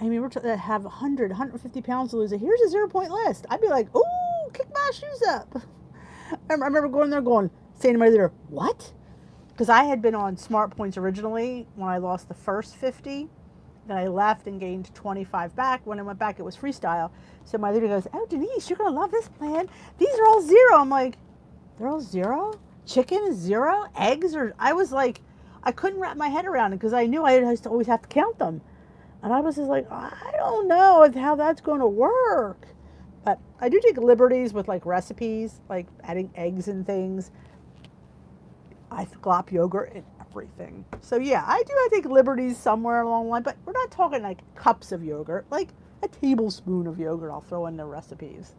I mean, that have 100, 150 pounds to lose. Here's a 0-point list. I'd be like, ooh, kick my shoes up. I remember going there saying to my leader, what? Because I had been on Smart Points originally when I lost the first 50. Then I left and gained 25 back. When I went back, it was freestyle. So my leader goes, oh, Denise, you're going to love this plan. These are all 0. I'm like, they're all 0? Chicken is 0? Eggs are, I was like, I couldn't wrap my head around it because I knew I used to always have to count them. And I was just like, I don't know how that's going to work. But I do take liberties with like recipes, like adding eggs and things. I glop yogurt in everything. So yeah, I take liberties somewhere along the line, but we're not talking like cups of yogurt, like a tablespoon of yogurt I'll throw in the recipes.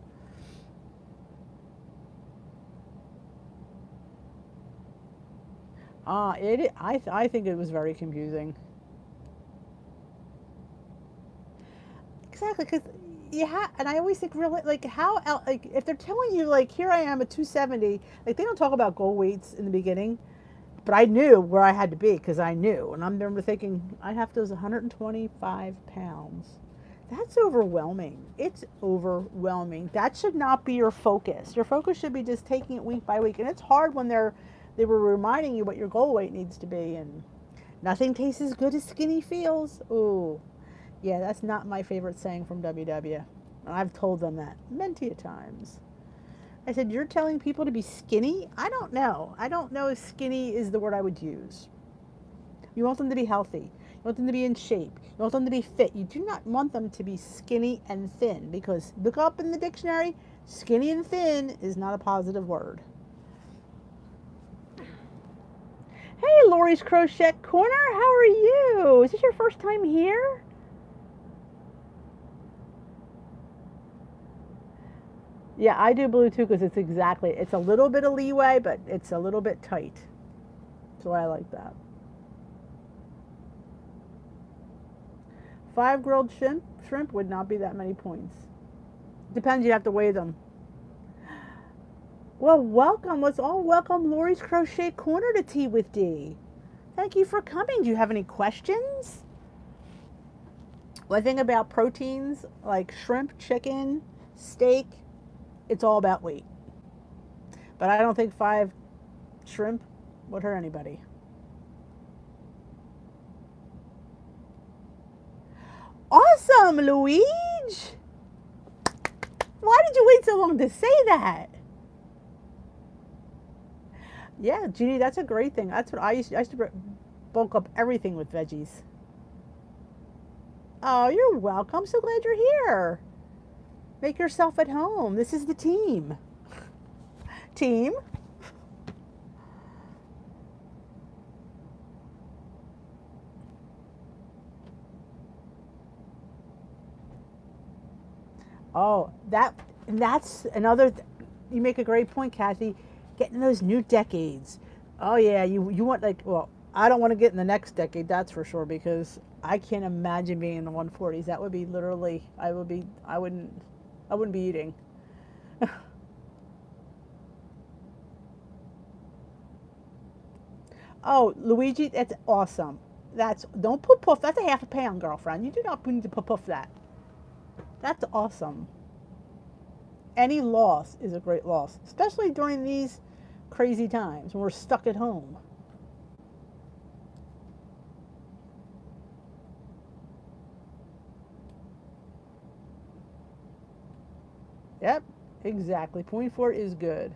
I think it was very confusing. Exactly, because and I always think really like like if they're telling you like here I am at 270, like they don't talk about goal weights in the beginning, but I knew where I had to be because I knew, and I remember thinking I have to lose 125 pounds. That's overwhelming. It's overwhelming. That should not be your focus. Your focus should be just taking it week by week, and it's hard when they were reminding you what your goal weight needs to be, and nothing tastes as good as skinny feels. Ooh. Yeah, that's not my favorite saying from WW. And I've told them that many times. I said, you're telling people to be skinny? I don't know. I don't know if skinny is the word I would use. You want them to be healthy. You want them to be in shape. You want them to be fit. You do not want them to be skinny and thin, because look up in the dictionary, skinny and thin is not a positive word. Hey, Lori's Crochet Corner, how are you? Is this your first time here? Yeah, I do blue too because it's a little bit of leeway, but it's a little bit tight. So I like that. 5 grilled shrimp would not be that many points. Depends, you have to weigh them. Well, welcome. Let's all welcome Lori's Crochet Corner to Tea with Dee. Thank you for coming. Do you have any questions? One thing about proteins like shrimp, chicken, steak, it's all about weight. But I don't think 5 shrimp would hurt anybody. Awesome, Luigi! Why did you wait so long to say that? Yeah, Jeannie, that's a great thing. That's what I used to bulk up everything with veggies. Oh, you're welcome. I'm so glad you're here. Make yourself at home. This is the team. Team. Oh, that's another. You make a great point, Kathy. Getting those new decades. Oh yeah, you want like, well, I don't want to get in the next decade, that's for sure, because I can't imagine being in the 140s. That would be literally, I wouldn't be eating. Oh, Luigi, that's awesome. Don't put puff. That's a half a pound, girlfriend. You do not need to put puff that. That's awesome. Any loss is a great loss, especially during these crazy times when we're stuck at home. Yep, exactly. 0.4 is good.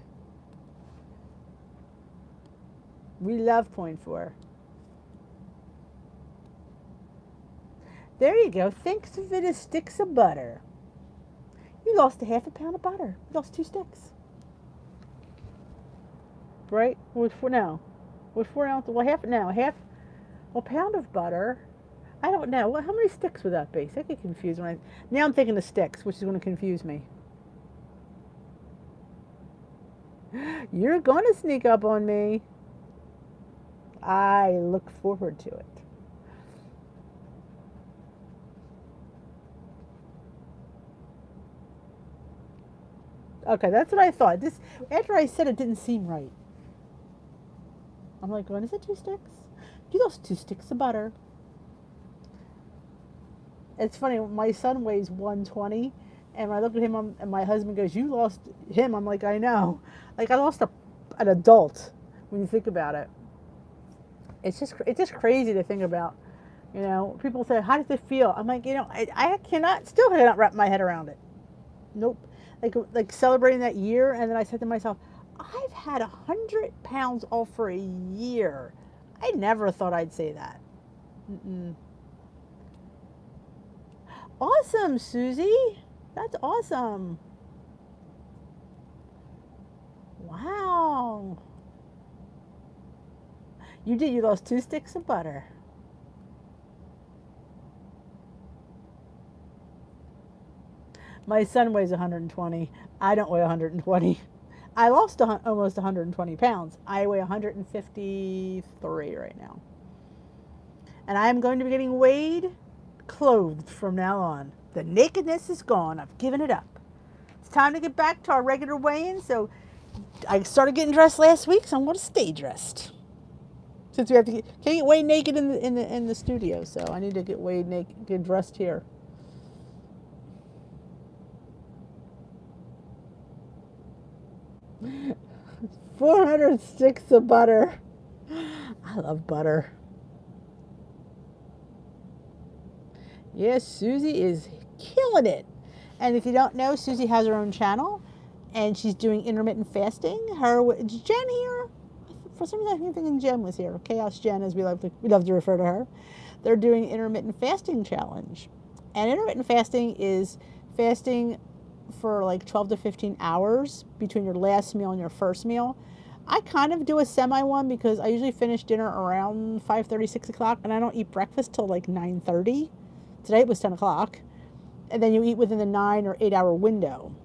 We love 0.4. There you go. Think of it as sticks of butter. You lost a half a pound of butter. You lost 2 sticks. Right? With 4 now. With 4 ounces. Well, a pound of butter. I don't know. Well, how many sticks would that be? So I get confused now I'm thinking of sticks, which is going to confuse me. You're going to sneak up on me. I look forward to it. Okay, that's what I thought. After I said it didn't seem right. I'm like, is it 2 sticks? You lost 2 sticks of butter. It's funny, my son weighs 120, and when I look at him, and my husband goes, "You lost him." I'm like, "I know." Like, I lost an adult when you think about it. It's just crazy to think about. You know, people say, "How does it feel?" I'm like, I still cannot wrap my head around it. Nope. Like celebrating that year, and then I said to myself, I've had 100 pounds off for a year. I never thought I'd say that. Mm-mm. Awesome, Susie. That's awesome. Wow. You did. You lost 2 sticks of butter. My son weighs 120. I don't weigh 120. I lost almost 120 pounds. I weigh 153 right now. And I am going to be getting weighed clothed from now on. The nakedness is gone. I've given it up. It's time to get back to our regular weigh-in. So I started getting dressed last week, so I'm going to stay dressed. Since we have to can't get weighed naked in the studio, so I need to get weighed naked, get dressed here. $400 sticks of butter. I love butter. Yes, Susie is killing it. And if you don't know, Susie has her own channel, and she's doing intermittent fasting. Is Jen here? For some reason, I keep thinking Jen was here. Chaos Jen, as we love to refer to her. They're doing intermittent fasting challenge, and intermittent fasting is fasting for like 12 to 15 hours between your last meal and your first meal. I kind of do a semi one because I usually finish dinner around 5:30, 6 o'clock, and I don't eat breakfast till like 9:30. Today it was 10 o'clock. And then you eat within the 9 or 8 hour window.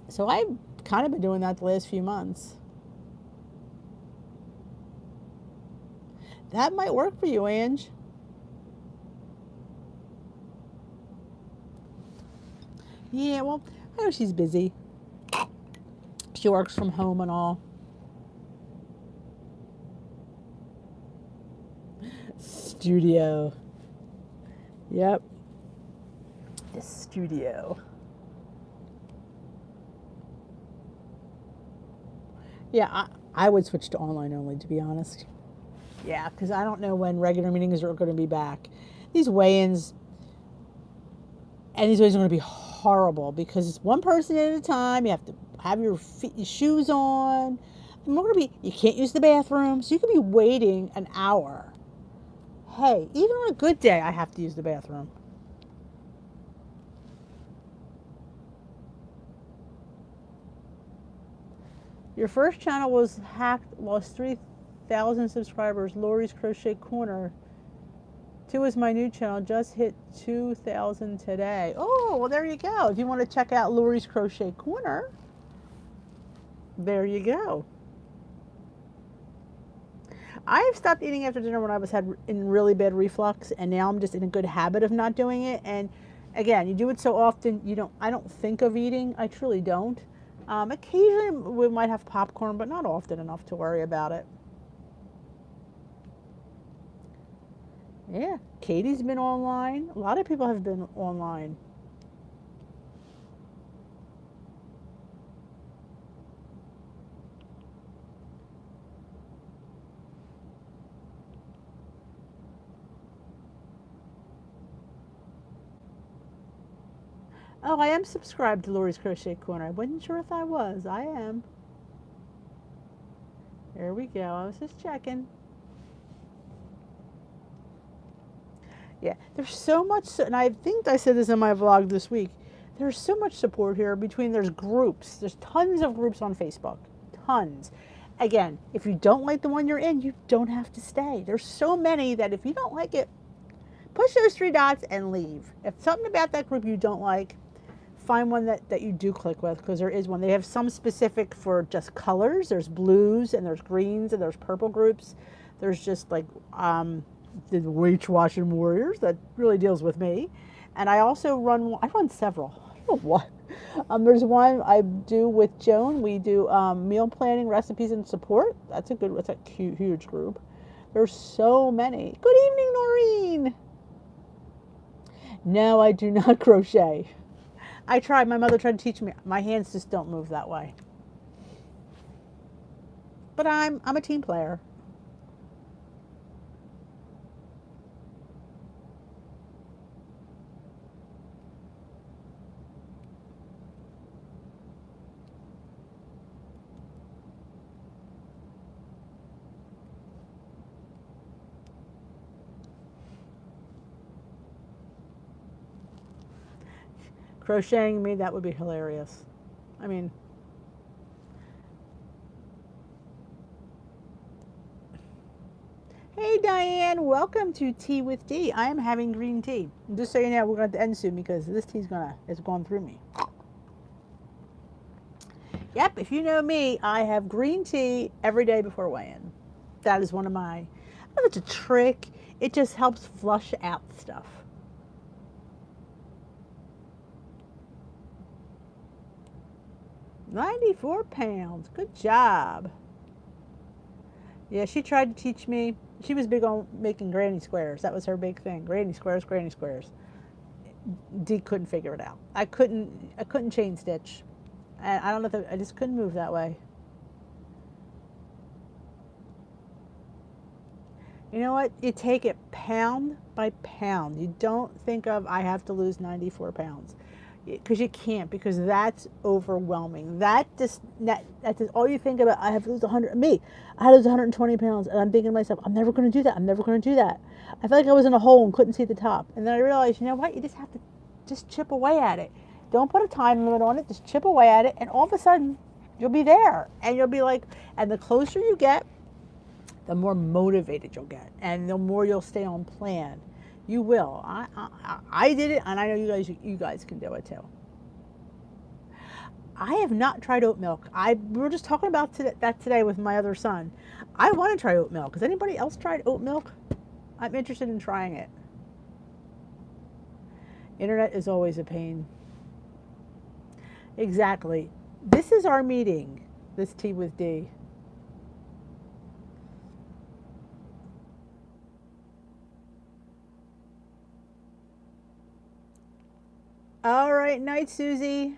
So I've kind of been doing that the last few months. That might work for you, Ange. Yeah, well, I know she's busy. She works from home and all. Studio. Yep. The studio. Yeah, I would switch to online only, to be honest. Yeah, because I don't know when regular meetings are going to be back. These weigh-ins and these weigh-ins are going to be horrible because it's one person at a time. You have to have your shoes on. You can't use the bathroom, so you could be waiting an hour. Hey, even on a good day, I have to use the bathroom. Your first channel was hacked, lost 3,000 subscribers. Lori's Crochet Corner. 2 is my new channel, just hit 2,000 today. Oh, well, there you go. If you want to check out Lori's Crochet Corner, there you go. I've stopped eating after dinner when I was in really bad reflux, and now I'm just in a good habit of not doing it. And again, you do it so often, I don't think of eating. I truly don't. Occasionally we might have popcorn, but not often enough to worry about it. Yeah, Katie's been online. A lot of people have been online. Oh, I am subscribed to Lori's Crochet Corner. I wasn't sure if I was. I am. There we go. I was just checking. Yeah, there's so much, and I think I said this in my vlog this week. There's so much support here there's groups. There's tons of groups on Facebook. Tons. Again, if you don't like the one you're in, you don't have to stay. There's so many that if you don't like it, push those 3 dots and leave. If something about that group you don't like, find one that you do click with, because there is one. They have some specific for just colors. There's blues and there's greens and there's purple groups. There's just like the Weight Watchers Warriors that really deals with me. And I also run several. I don't know what. There's one I do with Joan. We do meal planning, recipes, and support. That's a huge group. There's so many. Good evening, Noreen. No, I do not crochet. I tried. My mother tried to teach me. My hands just don't move that way. But I'm a team player. Crocheting me, that would be hilarious. I mean, hey Diane, welcome to Tea with Dee. I am having green tea. Just so you know, we're going to end soon because this tea's it's going through me. Yep, if you know me, I have green tea every day before weigh-in. That is one of my, I don't know if it's a trick. It just helps flush out stuff. £94. Good job. Yeah, she tried to teach me. She was big on making granny squares. That was her big thing. Granny squares, granny squares. Dee couldn't figure it out. I couldn't chain stitch. And I don't know if I just couldn't move that way. You know what? You take it pound by pound. You don't think of, I have to lose 94 pounds. Because you can't, because that's overwhelming. That's all you think about. I have to lose 100. Me, I had to lose 120 pounds, and I'm thinking to myself, I'm never going to do that. I'm never going to do that. I felt like I was in a hole and couldn't see the top. And then I realized, you know what? You just have to just chip away at it. Don't put a time limit on it. Just chip away at it, and all of a sudden, you'll be there. And you'll be like, and the closer you get, the more motivated you'll get, and the more you'll stay on plan. You will. I did it, and I know you guys can do it too. I have not tried oat milk. We were just talking about that today with my other son. I want to try oat milk. Has anybody else tried oat milk? I'm interested in trying it. Internet is always a pain. Exactly. This is our meeting. This Tea with Dee. All right, night, Susie.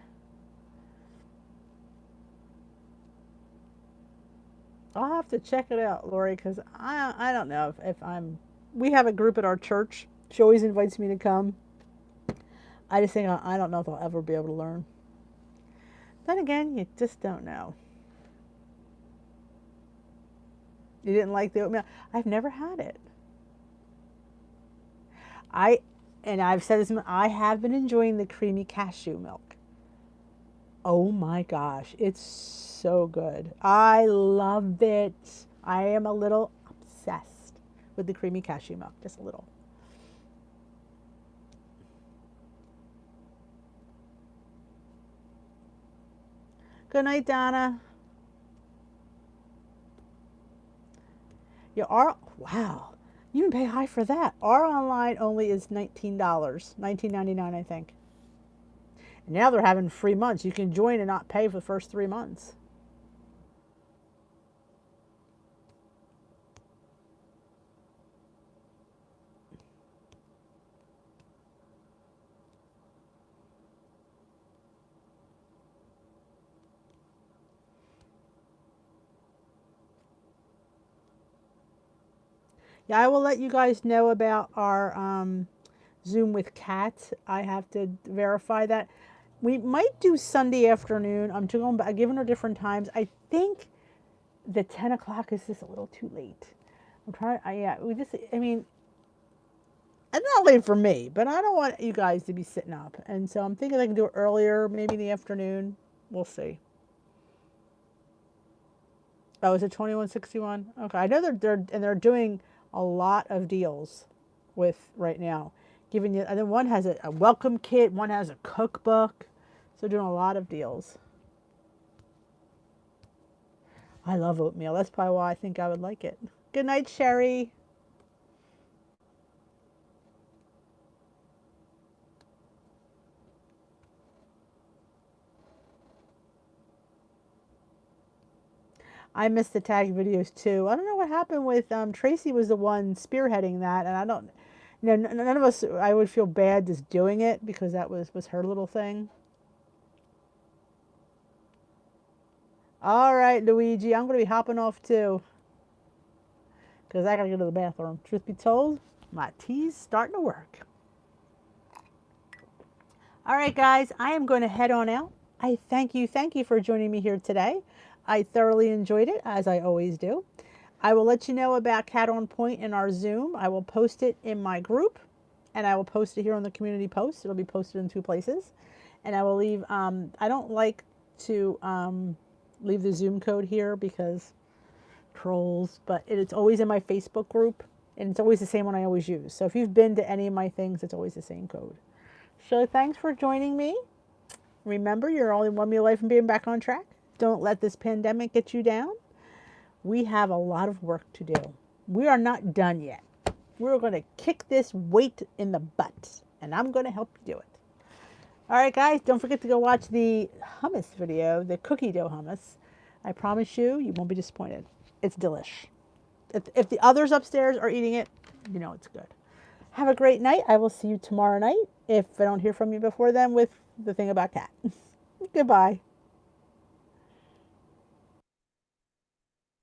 I'll have to check it out, Lori, because I don't know if I'm. We have a group at our church. She always invites me to come. I just think I don't know if I'll ever be able to learn. Then again, you just don't know. You didn't like the oatmeal? I've never had it. I've said this, I have been enjoying the creamy cashew milk. Oh my gosh, it's so good. I love it. I am a little obsessed with the creamy cashew milk, just a little. Good night, Donna. Wow. You can pay high for that. Our online only is $19, $19.99, I think. And now they're having free months. You can join and not pay for the first 3 months. Yeah, I will let you guys know about our Zoom with Kat. I have to verify that. We might do Sunday afternoon. I'm giving her different times. I think the 10 o'clock is just a little too late. I'm trying. I mean, it's not late for me, but I don't want you guys to be sitting up. And so I'm thinking I can do it earlier, maybe in the afternoon. We'll see. Oh, is it 2161? Okay, I know they're doing a lot of deals with right now, giving you. And then one has a welcome kit, one has a cookbook, so doing a lot of deals. I love oatmeal. That's probably why I think I would like it. Good night, Sherry. I missed the tag videos too. I don't know what happened with Tracy was the one spearheading that, and I don't. none of us, I would feel bad just doing it because that was her little thing. All right, Luigi, I'm going to be hopping off too because I got to go to the bathroom. Truth be told, my tea's starting to work. All right, guys, I am going to head on out. I thank you for joining me here today. I thoroughly enjoyed it, as I always do. I will let you know about Cat on Point in our Zoom. I will post it in my group, and I will post it here on the community post. It'll be posted in 2 places. And I will leave, I don't like to leave the Zoom code here because trolls, but it's always in my Facebook group, and it's always the same one I always use. So if you've been to any of my things, it's always the same code. So thanks for joining me. Remember, you're only 1 meal away from being back on track. Don't let this pandemic get you down. We have a lot of work to do. We are not done yet. We're going to kick this weight in the butt, and I'm going to help you do it. All right, guys, don't forget to go watch the hummus video, the cookie dough hummus. I promise you, you won't be disappointed. It's delish. If the others upstairs are eating it, you know it's good. Have a great night. I will see you tomorrow night, if I don't hear from you before then, with the thing about Cat. Goodbye.